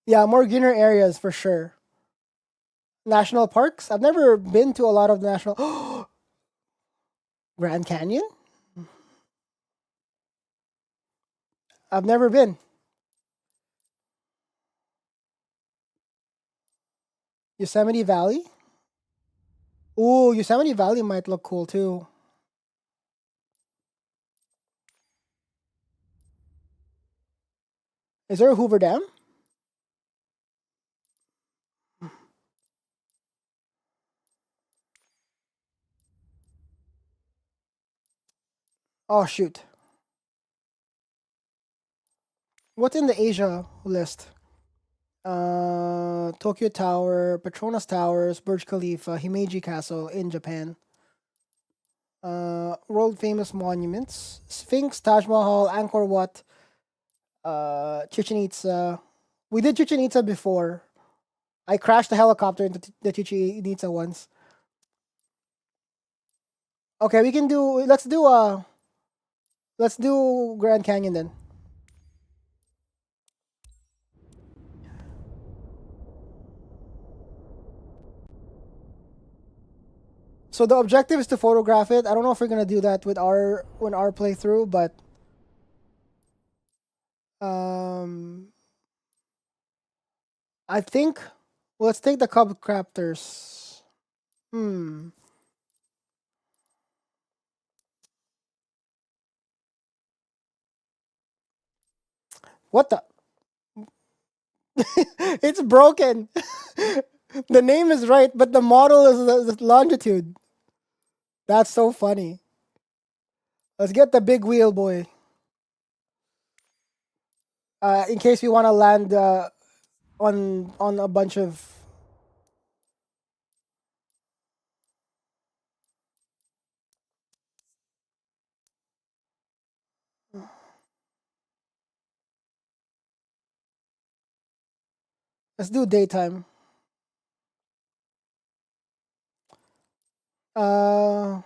Yeah, more greener areas for sure. National parks? I've never been to a lot of national Grand Canyon? I've never been. Yosemite Valley? Ooh, Yosemite Valley might look cool too. Is there a Hoover Dam? Oh shoot. What's in the Asia list? Tokyo Tower, Petronas Towers, Burj Khalifa, Himeji Castle in Japan. World famous monuments: Sphinx, Taj Mahal, Angkor Wat, Chichen Itza. We did Chichen Itza before. I crashed a helicopter into the Chichen Itza once. Okay, we can do. Let's do Grand Canyon then. So the objective is to photograph it. I don't know if we're gonna do that with our playthrough, but I think let's take the Cub Crafters. What the? It's broken. The name is right, but the model is the longitude. That's so funny. Let's get the big wheel, boy. In case we want to land on a bunch of. Let's do daytime. All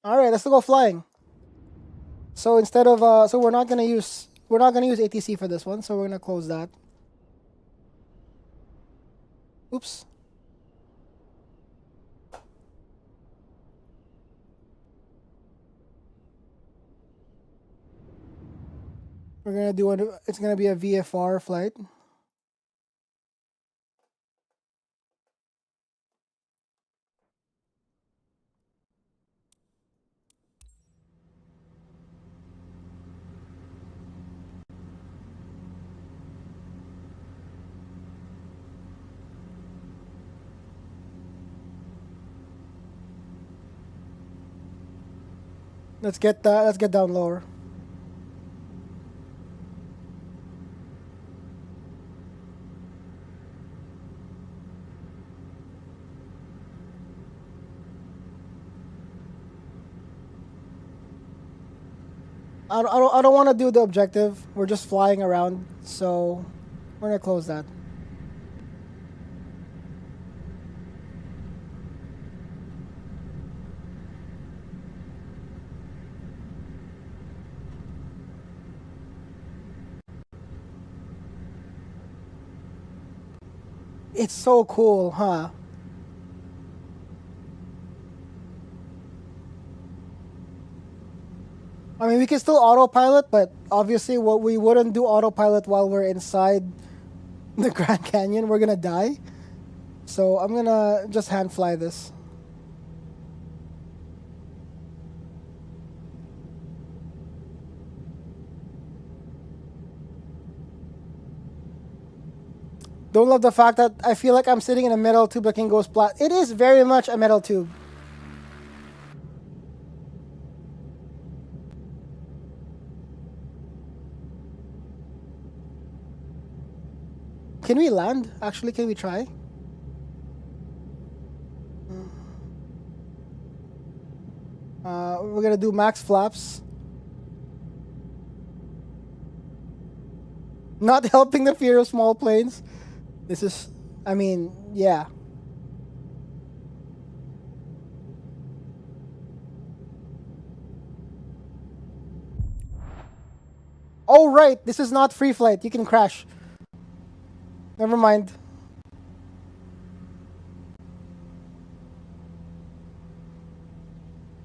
right, let's go flying. So instead of so we're not gonna use ATC for this one, so we're gonna close that. Oops. We're gonna do it. It's gonna be a VFR flight. Let's get down lower. I don't want to do the objective. We're just flying around, so we're gonna close that. It's so cool, huh? I mean, we can still autopilot, but obviously what we wouldn't do autopilot while we're inside the Grand Canyon. We're gonna die. So I'm gonna just hand fly this. Don't love the fact that I feel like I'm sitting in a metal tube that can go splat. It is very much a metal tube. Can we land? Actually, can we try? We're gonna do max flaps. Not helping the fear of small planes. This is, I mean, yeah. Oh, right. This is not free flight. You can crash. Never mind.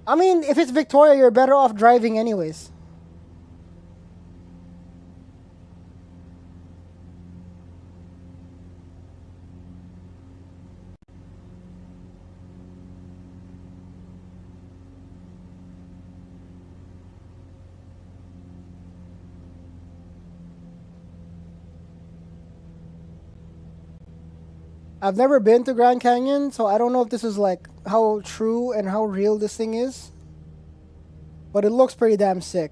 I mean, if it's Victoria, you're better off driving anyways. I've never been to Grand Canyon, so I don't know if this is like how true and how real this thing is. But it looks pretty damn sick.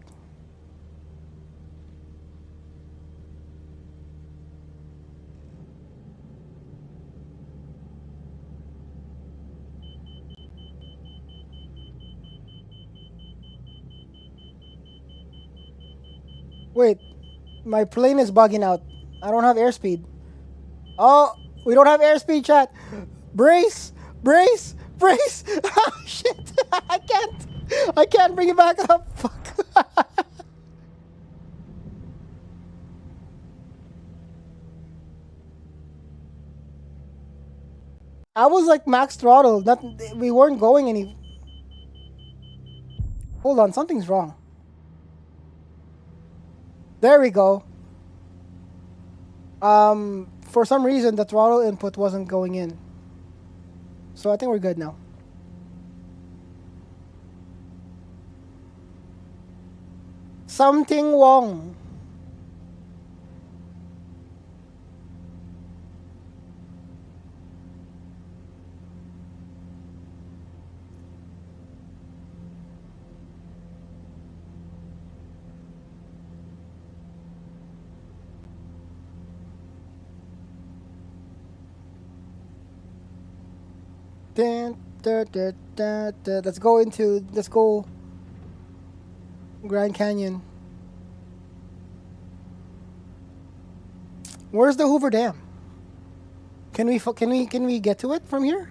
Wait, my plane is bugging out. I don't have airspeed. Oh, we don't have airspeed, chat. Brace, brace, brace. Ah, shit, I can't bring it back up. Fuck. I was like max throttle. We weren't going any. Hold on, something's wrong. There we go. For some reason the throttle input wasn't going in. So I think we're good now. Something wrong. Let's go Grand Canyon. Where's the Hoover Dam? Can we get to it from here?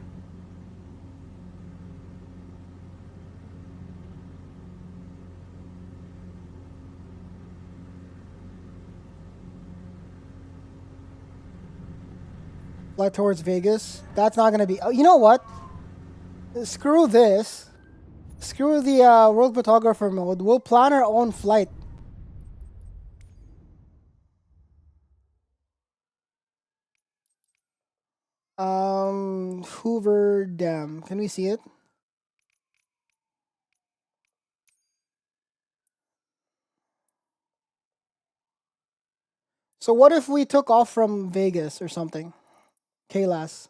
Fly towards Vegas. That's not gonna be. Oh, you know what? Screw this. Screw the world photographer mode. We'll plan our own flight. Hoover Dam. Can we see it? So what if we took off from Vegas or something? KLAS.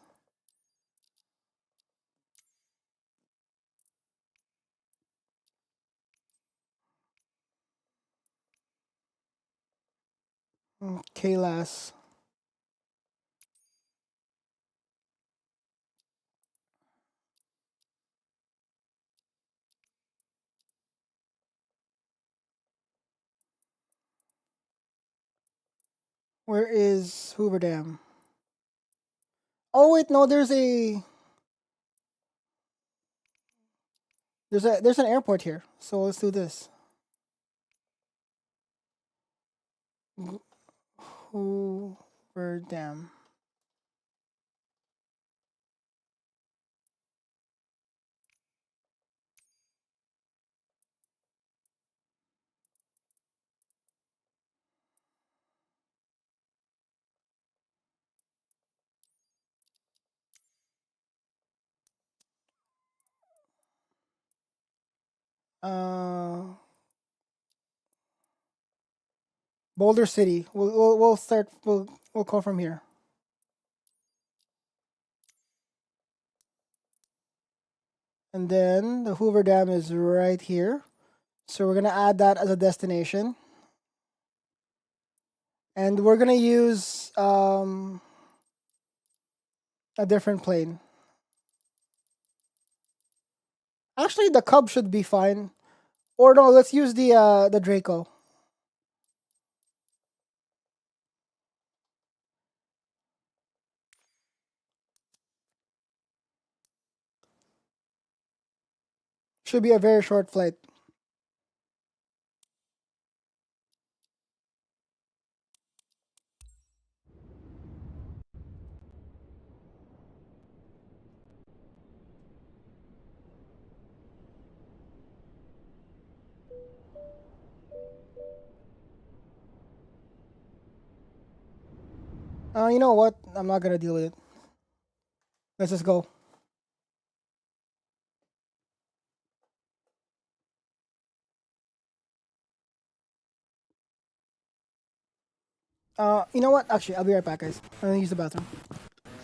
KLAS. Where is Hoover Dam? Oh wait, no, there's an airport here. So let's do this. Hoover Dam. Boulder City. We'll start. We'll call from here. And then the Hoover Dam is right here. So we're gonna add that as a destination. And we're gonna use a different plane. Actually, the Cub should be fine. Or no, let's use the Draco. Should be a very short flight. You know what? I'm not gonna deal with it. Let's just go. You know what? Actually, I'll be right back, guys. I'm gonna use the bathroom.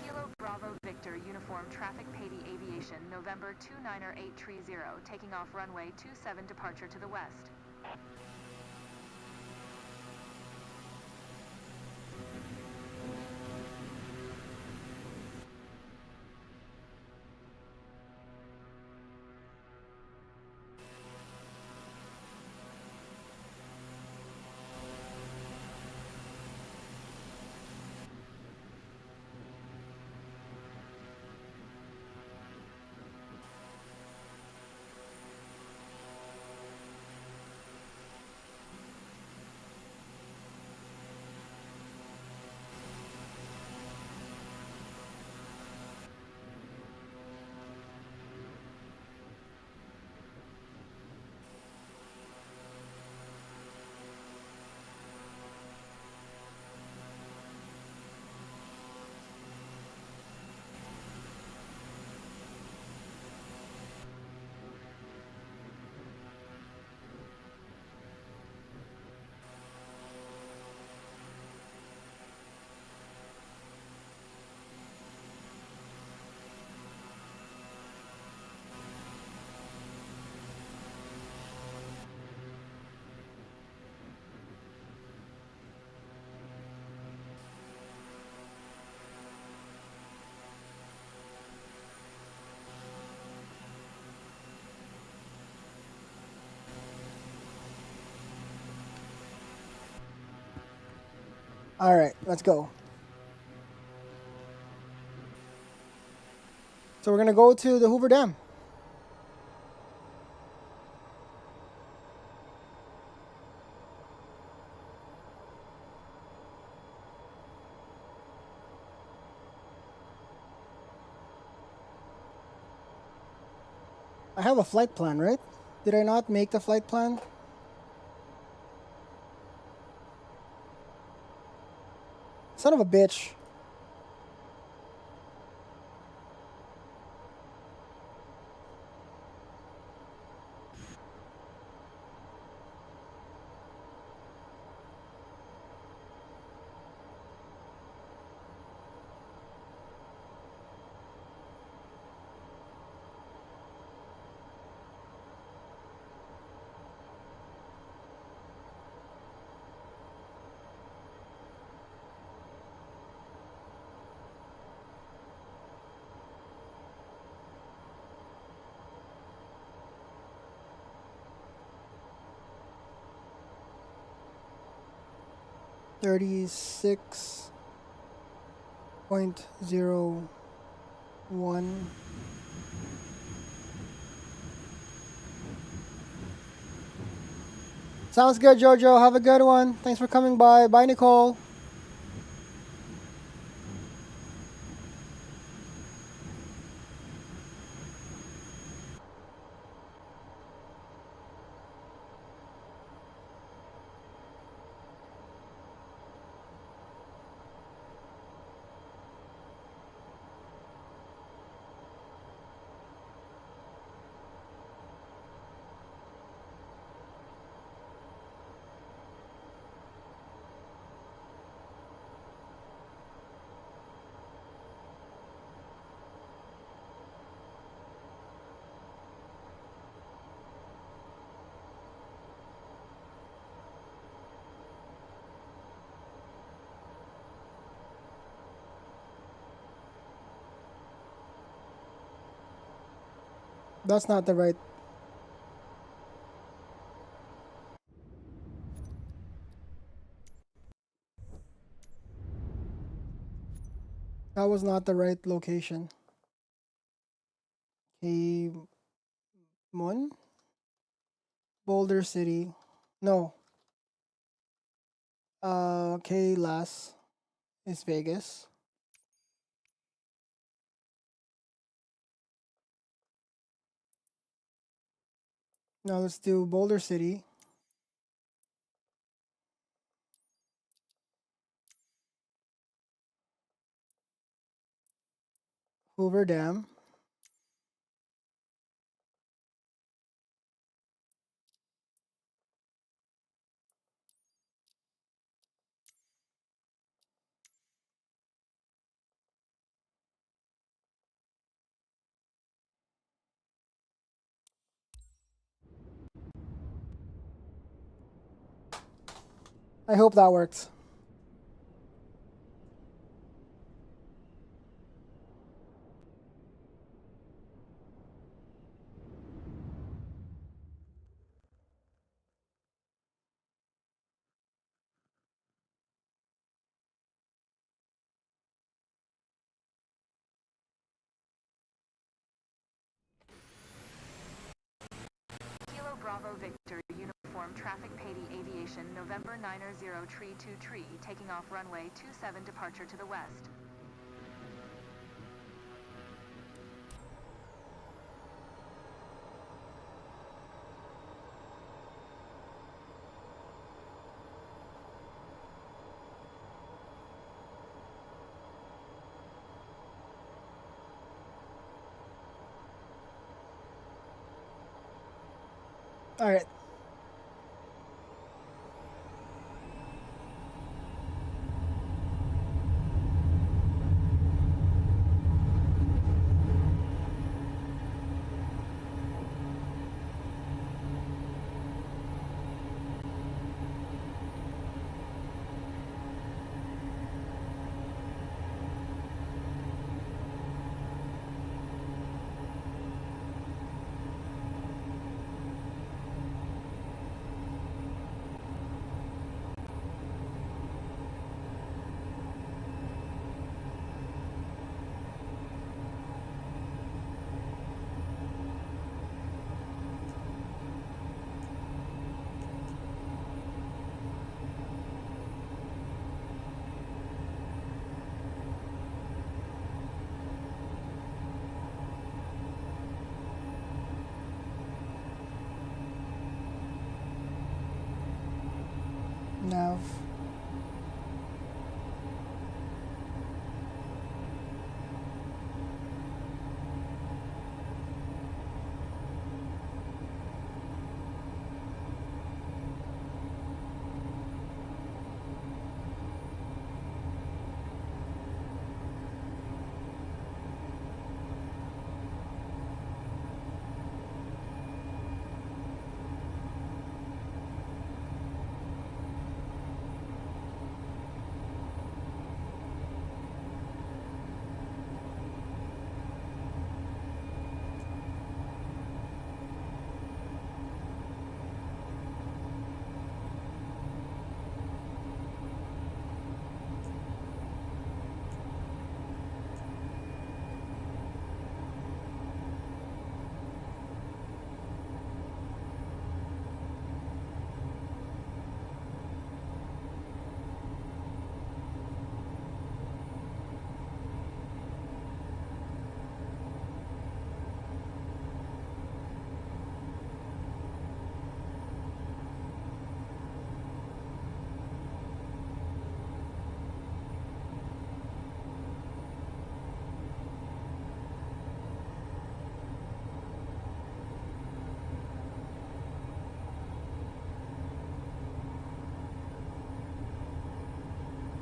Kilo Bravo Victor Uniform Traffic Patey Aviation, November 29830, taking off runway 27 departure to the west. All right, let's go. So we're gonna go to the Hoover Dam. I have a flight plan, right? Did I not make the flight plan? Son of a bitch. $36.01. Sounds good, Jojo. Have a good one. Thanks for coming by. Bye, Nicole. That's not the right. That was not the right location. Okay, Mon? Boulder City. No. Las is Vegas. Now let's do Boulder City. Hoover Dam. I hope that works. Kilo Bravo Victor Uniform Traffic Patey Aviation November 90 Tree 2 Tree taking off runway 27 departure to the west. All right. Nav.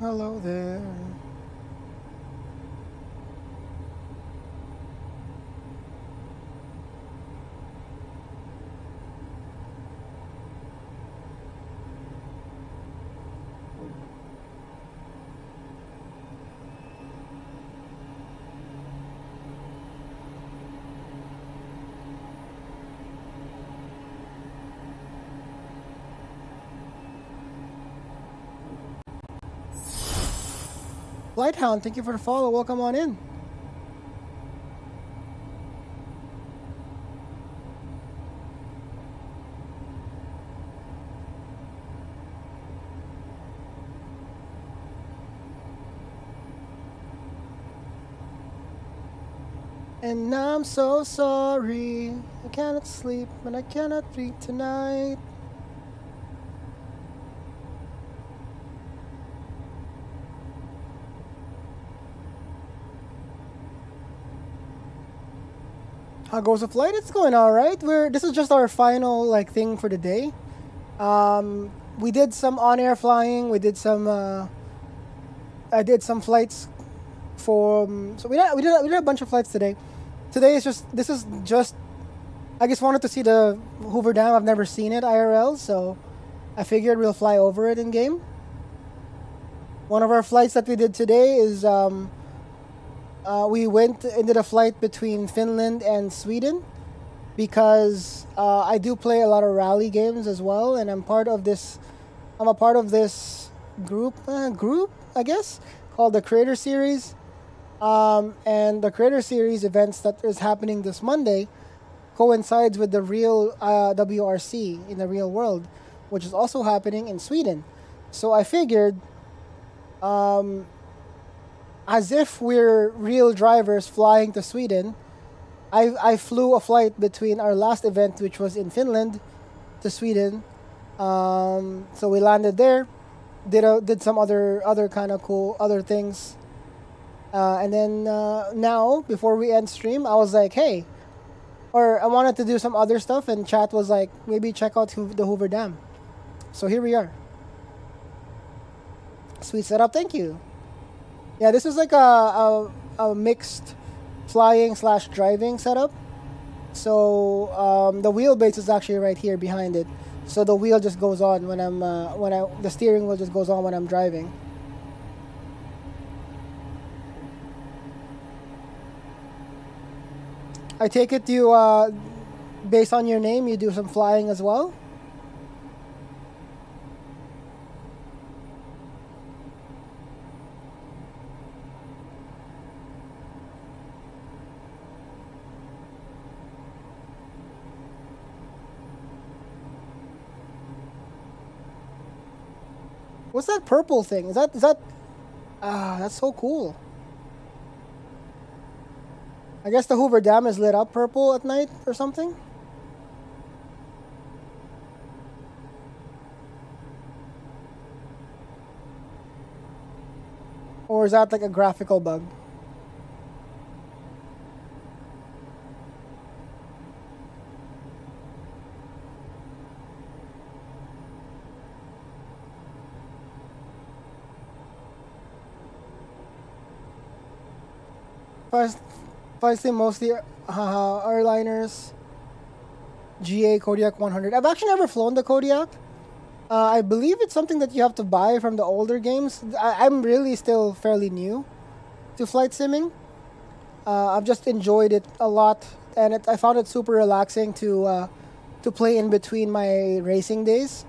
Hello there. Lighthound, thank you for the follow. Welcome on in. And I'm so sorry. I cannot sleep and I cannot read tonight. How goes the flight? It's going all right. This is just our final like thing for the day. We did some on-air flying. We did some. I did some flights for. So we did a bunch of flights today. Today is just. I just wanted to see the Hoover Dam. I've never seen it IRL, so I figured we'll fly over it in game. One of our flights that we did today is we went into the flight between Finland and Sweden because I do play a lot of rally games as well, and I'm a part of this group, I guess, called the Creator Series. And the Creator Series events that is happening this Monday coincides with the real WRC in the real world, which is also happening in Sweden. So I figured, as if we're real drivers flying to Sweden, I flew a flight between our last event, which was in Finland, to Sweden. So we landed there, did some other kind of cool other things. And then now, before we end stream, I was like, hey, or I wanted to do some other stuff, and chat was like, maybe check out the Hoover Dam. So here we are. Sweet setup, thank you. Yeah, this is like a mixed flying / driving setup. So the wheelbase is actually right here behind it. So the wheel just goes on when the steering wheel just goes on when I'm driving. I take it you, based on your name, you do some flying as well? What's that purple thing? Is that that's so cool. I guess the Hoover Dam is lit up purple at night or something? Or is that like a graphical bug? Firstly, mostly airliners. GA Kodiak 100. I've actually never flown the Kodiak. I believe it's something that you have to buy from the older games. I'm really still fairly new to flight simming. I've just enjoyed it a lot, and I found it super relaxing to play in between my racing days.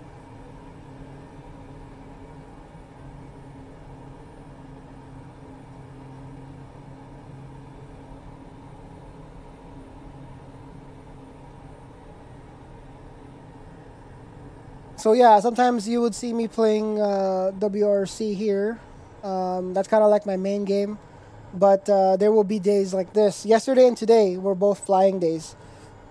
So yeah, sometimes you would see me playing WRC here. That's kind of like my main game. But there will be days like this. Yesterday and today were both flying days.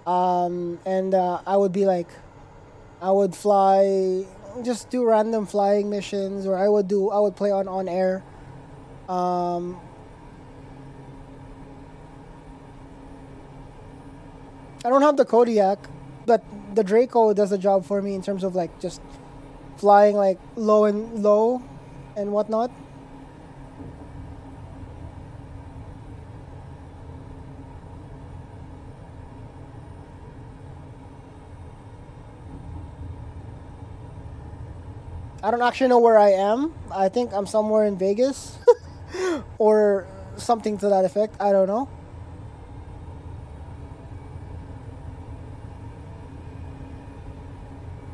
And I would fly, just do random flying missions, or I would play on air. I don't have the Kodiak, but the Draco does the job for me in terms of like just flying like low and whatnot. I don't actually know where I am. I think I'm somewhere in Vegas or something to that effect. I don't know.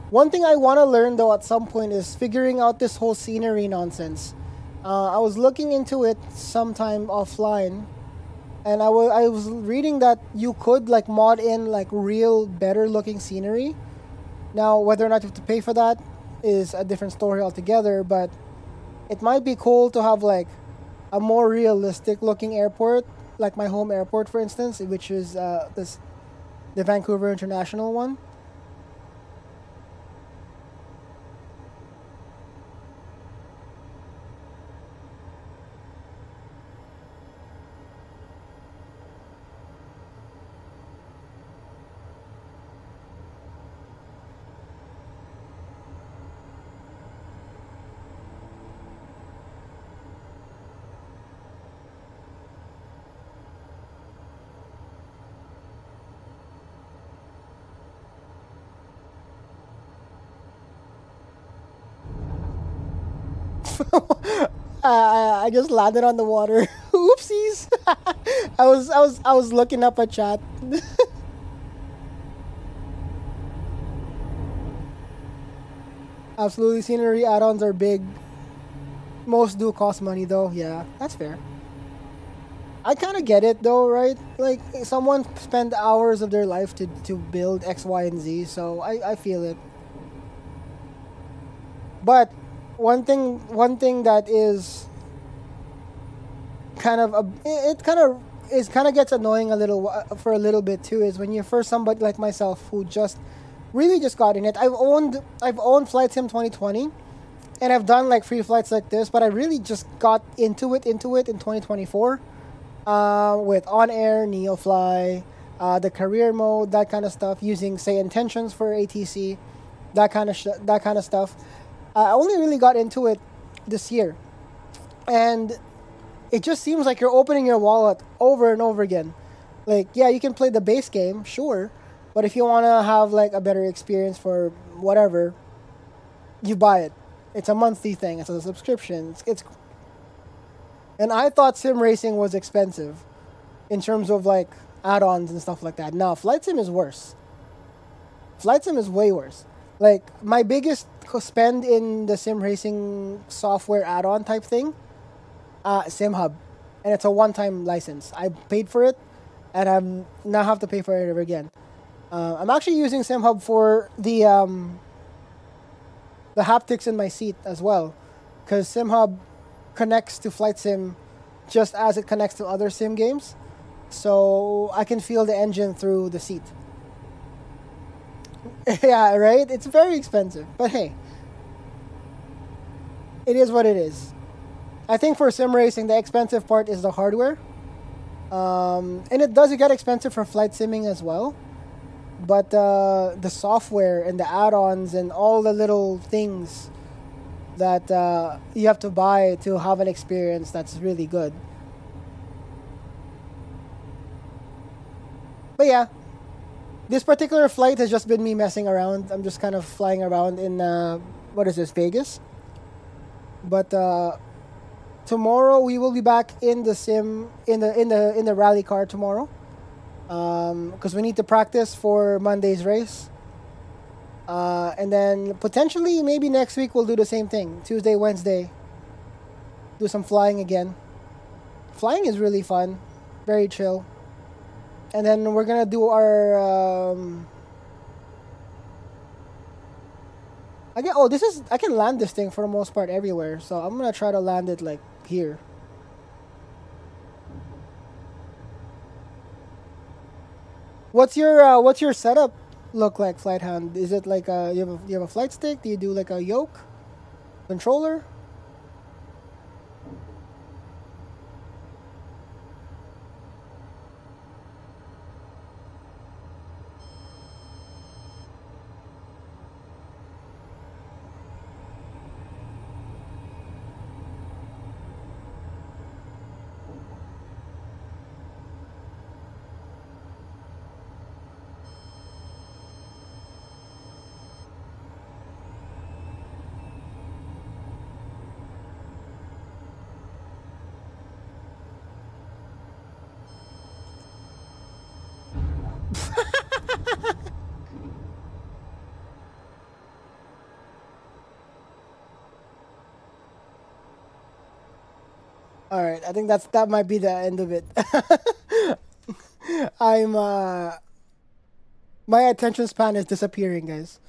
One thing I want to learn though at some point is figuring out this whole scenery nonsense. I was looking into it sometime offline, and I was reading that you could like mod in like real better looking scenery. Now, whether or not you have to pay for that is a different story altogether, but it might be cool to have like a more realistic looking airport, like my home airport, for instance, which is the Vancouver International one. I just landed on the water. Oopsies. I was looking up a chat. Absolutely, scenery add-ons are big. Most do cost money though. Yeah, that's fair. I kind of get it though, right? Like someone spent hours of their life to build X, Y, and Z, so I feel it. But one thing that is kind of it kind of gets annoying a little for a little bit too is when you're first somebody like myself who just really just got in it. I've owned Flight Sim 2020, and I've done like free flights like this, but I really just got into it in 2024 with on air, NeoFly, the career mode, that kind of stuff, using say intentions for ATC, that kind of stuff. I only really got into it this year, and it just seems like you're opening your wallet over and over again. Like, yeah, you can play the base game, sure, but if you want to have like a better experience for whatever, you buy it. It's a monthly thing. It's a subscription. And I thought sim racing was expensive in terms of like add-ons and stuff like that. No, Flight Sim is worse. Flight Sim is way worse. Like, my biggest spend in the sim racing software add-on type thing, Sim Hub, and it's a one-time license. I paid for it, and I'm not have to pay for it ever again. I'm actually using Sim Hub for the haptics in my seat as well, because Sim Hub connects to Flight Sim just as it connects to other sim games, so I can feel the engine through the seat. Yeah, right? It's very expensive, but hey, it is what it is. I think for sim racing, the expensive part is the hardware. And it does get expensive for flight simming as well. But the software and the add-ons and all the little things that you have to buy to have an experience that's really good. But yeah, this particular flight has just been me messing around. I'm just kind of flying around in what is this, Vegas? But tomorrow we will be back in the sim in the rally car tomorrow, because we need to practice for Monday's race. And then potentially maybe next week we'll do the same thing. Tuesday, Wednesday, do some flying again. Flying is really fun, very chill. And then we're gonna do our I can land this thing for the most part everywhere, so I'm gonna try to land it like here. What's your setup look like, Flight Hound? Is it like you have a flight stick? Do you do like a yoke controller? All right, I think that might be the end of it. I'm my attention span is disappearing, guys.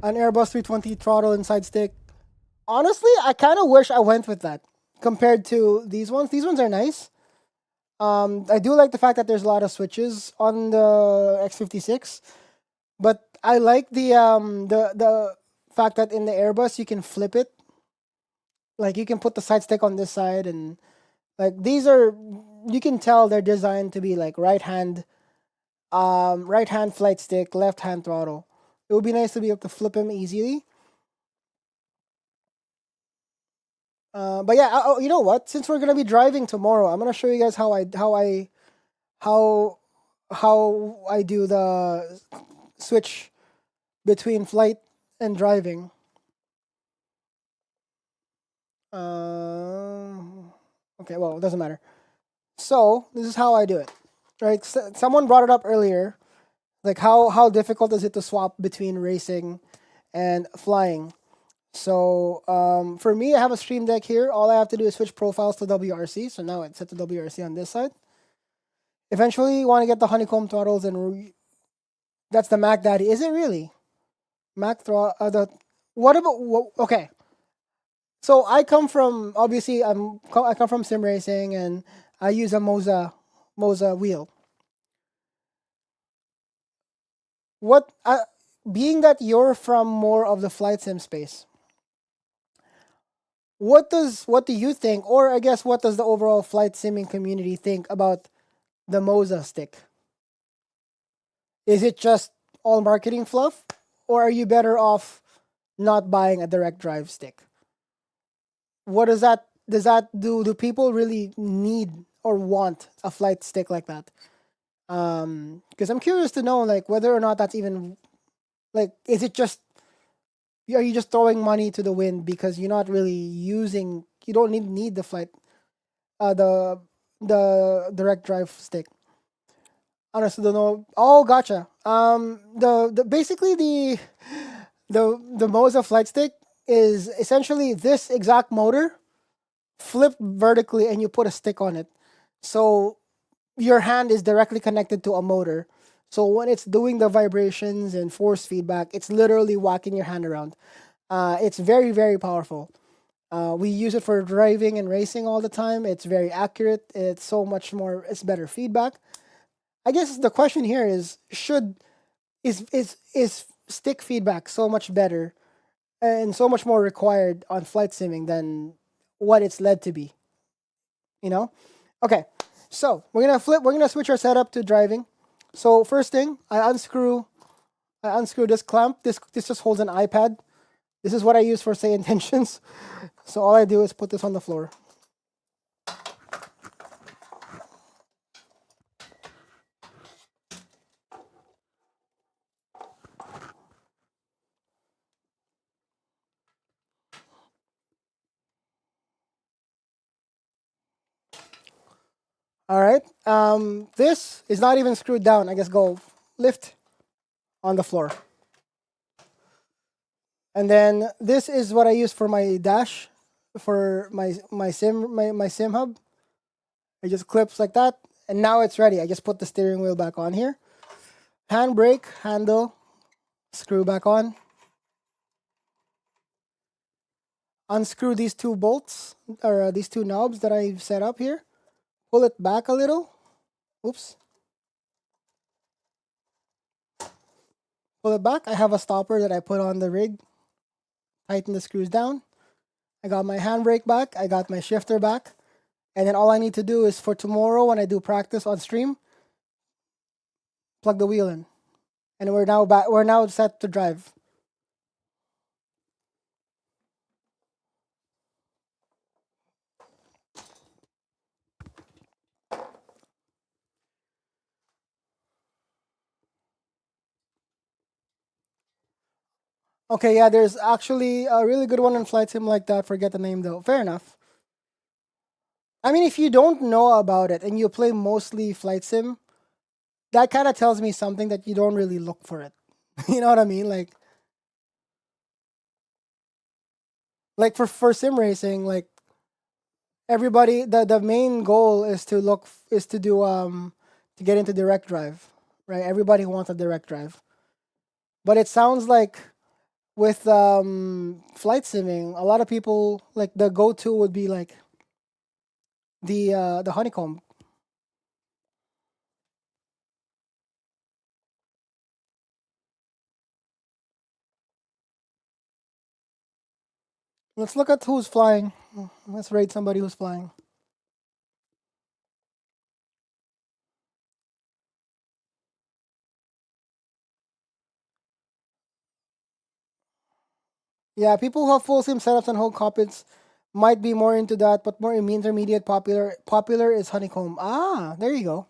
An Airbus 320 throttle and side stick. Honestly, I kind of wish I went with that compared to these ones. These ones are nice. I do like the fact that there's a lot of switches on the X56, but I like the fact that in the Airbus you can flip it. Like you can put the side stick on this side, and like these are, you can tell they're designed to be like right hand flight stick, left hand throttle. It would be nice to be able to flip them easily. But yeah, oh, you know what? Since we're gonna be driving tomorrow, I'm gonna show you guys how I do the switch between flight and driving. Okay, well, it doesn't matter. So this is how I do it, right? Someone brought it up earlier, like how difficult is it to swap between racing and flying? So for me, I have a Stream Deck here. All I have to do is switch profiles to WRC. So now it's set to WRC on this side. Eventually, you want to get the honeycomb throttles, and that's the Mac Daddy. Is it really? Mac throttle. What about okay? So I come from, obviously I come from sim racing, and I use a Moza wheel. What being that you're from more of the flight sim space, what do you think, or I guess what does the overall flight simming community think about the Moza stick? Is it just all marketing fluff, or are you better off not buying a direct drive stick? What does that do? Do people really need or want a flight stick like that? Because I'm curious to know, like, whether or not that's even, like, is it just, are you just throwing money to the wind because you're not really using, you don't need the flight, the direct drive stick? Honestly, don't know. Oh, gotcha. The basically the Moza flight stick is essentially this exact motor flipped vertically, and you put a stick on it. So your hand is directly connected to a motor. So when it's doing the vibrations and force feedback, it's literally whacking your hand around. It's very, very powerful. We use it for driving and racing all the time. It's very accurate. It's so much more. It's better feedback. I guess the question here is: is stick feedback so much better and so much more required on flight simming than what it's led to be? You know? Okay, so we're gonna switch our setup to driving. So first thing, I unscrew this clamp. This just holds an iPad. This is what I use for say intentions. So all I do is put this on the floor. All right. This is not even screwed down. I guess go lift on the floor. And then this is what I use for my dash, for my sim hub. It just clips like that, and now it's ready. I just put the steering wheel back on here. Handbrake handle, screw back on. Unscrew these two bolts, or these two knobs that I've set up here. Pull it back a little. Oops. Pull it back. I have a stopper that I put on the rig. Tighten the screws down. I got my handbrake back. I got my shifter back. And then all I need to do is for tomorrow when I do practice on stream, plug the wheel in. And we're now back. We're now set to drive. Okay, yeah, there's actually a really good one in Flight Sim like that. Forget the name though. Fair enough. I mean, if you don't know about it and you play mostly Flight Sim, that kind of tells me something that you don't really look for it. You know what I mean? Like for sim racing, like everybody, the main goal is to do to get into direct drive, right? Everybody wants a direct drive, but it sounds like with flight simming, a lot of people like the go-to would be like the honeycomb. Let's look at who's flying. Let's rate somebody who's flying. Yeah, people who have full sim setups and whole cockpits might be more into that, but more intermediate popular is honeycomb. Ah, there you go.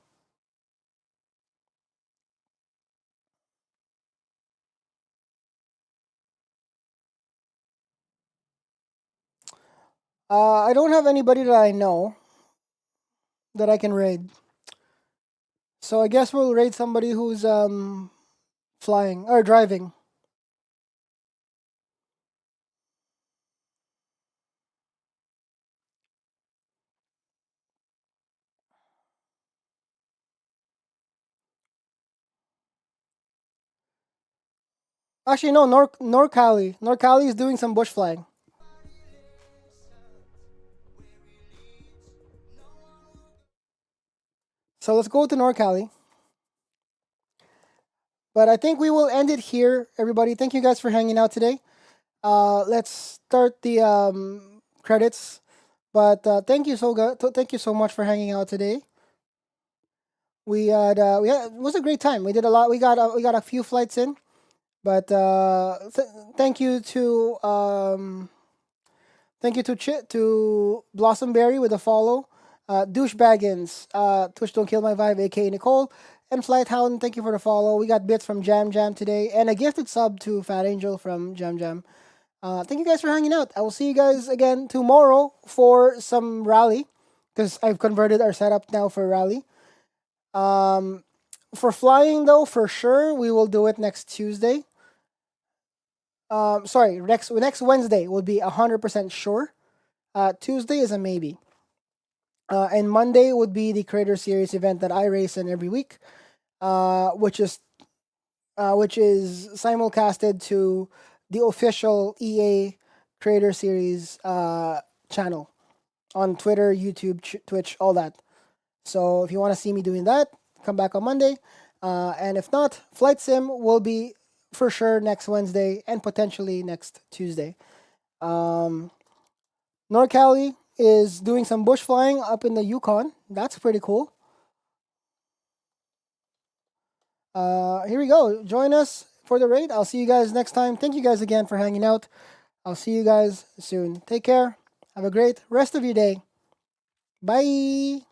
I don't have anybody that I know that I can raid. So I guess we'll raid somebody who's flying or driving. Actually, no, NorCali. NorCali is doing some bush flying. So let's go to NorCali. But I think we will end it here, everybody. Thank you guys for hanging out today. Let's start the credits. But thank you so much for hanging out today. It was a great time. We did a lot. We got a few flights in. But thank you to Blossomberry with a follow. Douchebaggins, Twitch Don't Kill My Vibe, aka Nicole, and Flighthound, thank you for the follow. We got bits from Jam Jam today, and a gifted sub to Fat Angel from Jam Jam. Thank you guys for hanging out. I will see you guys again tomorrow for some rally, because I've converted our setup now for rally. For flying though, for sure, we will do it next Tuesday. Next Wednesday will be 100% sure. Tuesday is a maybe. And Monday would be the Creator Series event that I race in every week, which is simulcasted to the official EA Creator Series channel on Twitter, YouTube, Twitch, all that. So if you want to see me doing that, come back on Monday. And if not, Flight Sim will be for sure next Wednesday and potentially next Tuesday. NorCali is doing some bush flying up in the Yukon. That's pretty cool. Here we go. Join us for the raid. I'll see you guys next time. Thank you guys again for hanging out. I'll see you guys soon. Take care. Have a great rest of your day. Bye.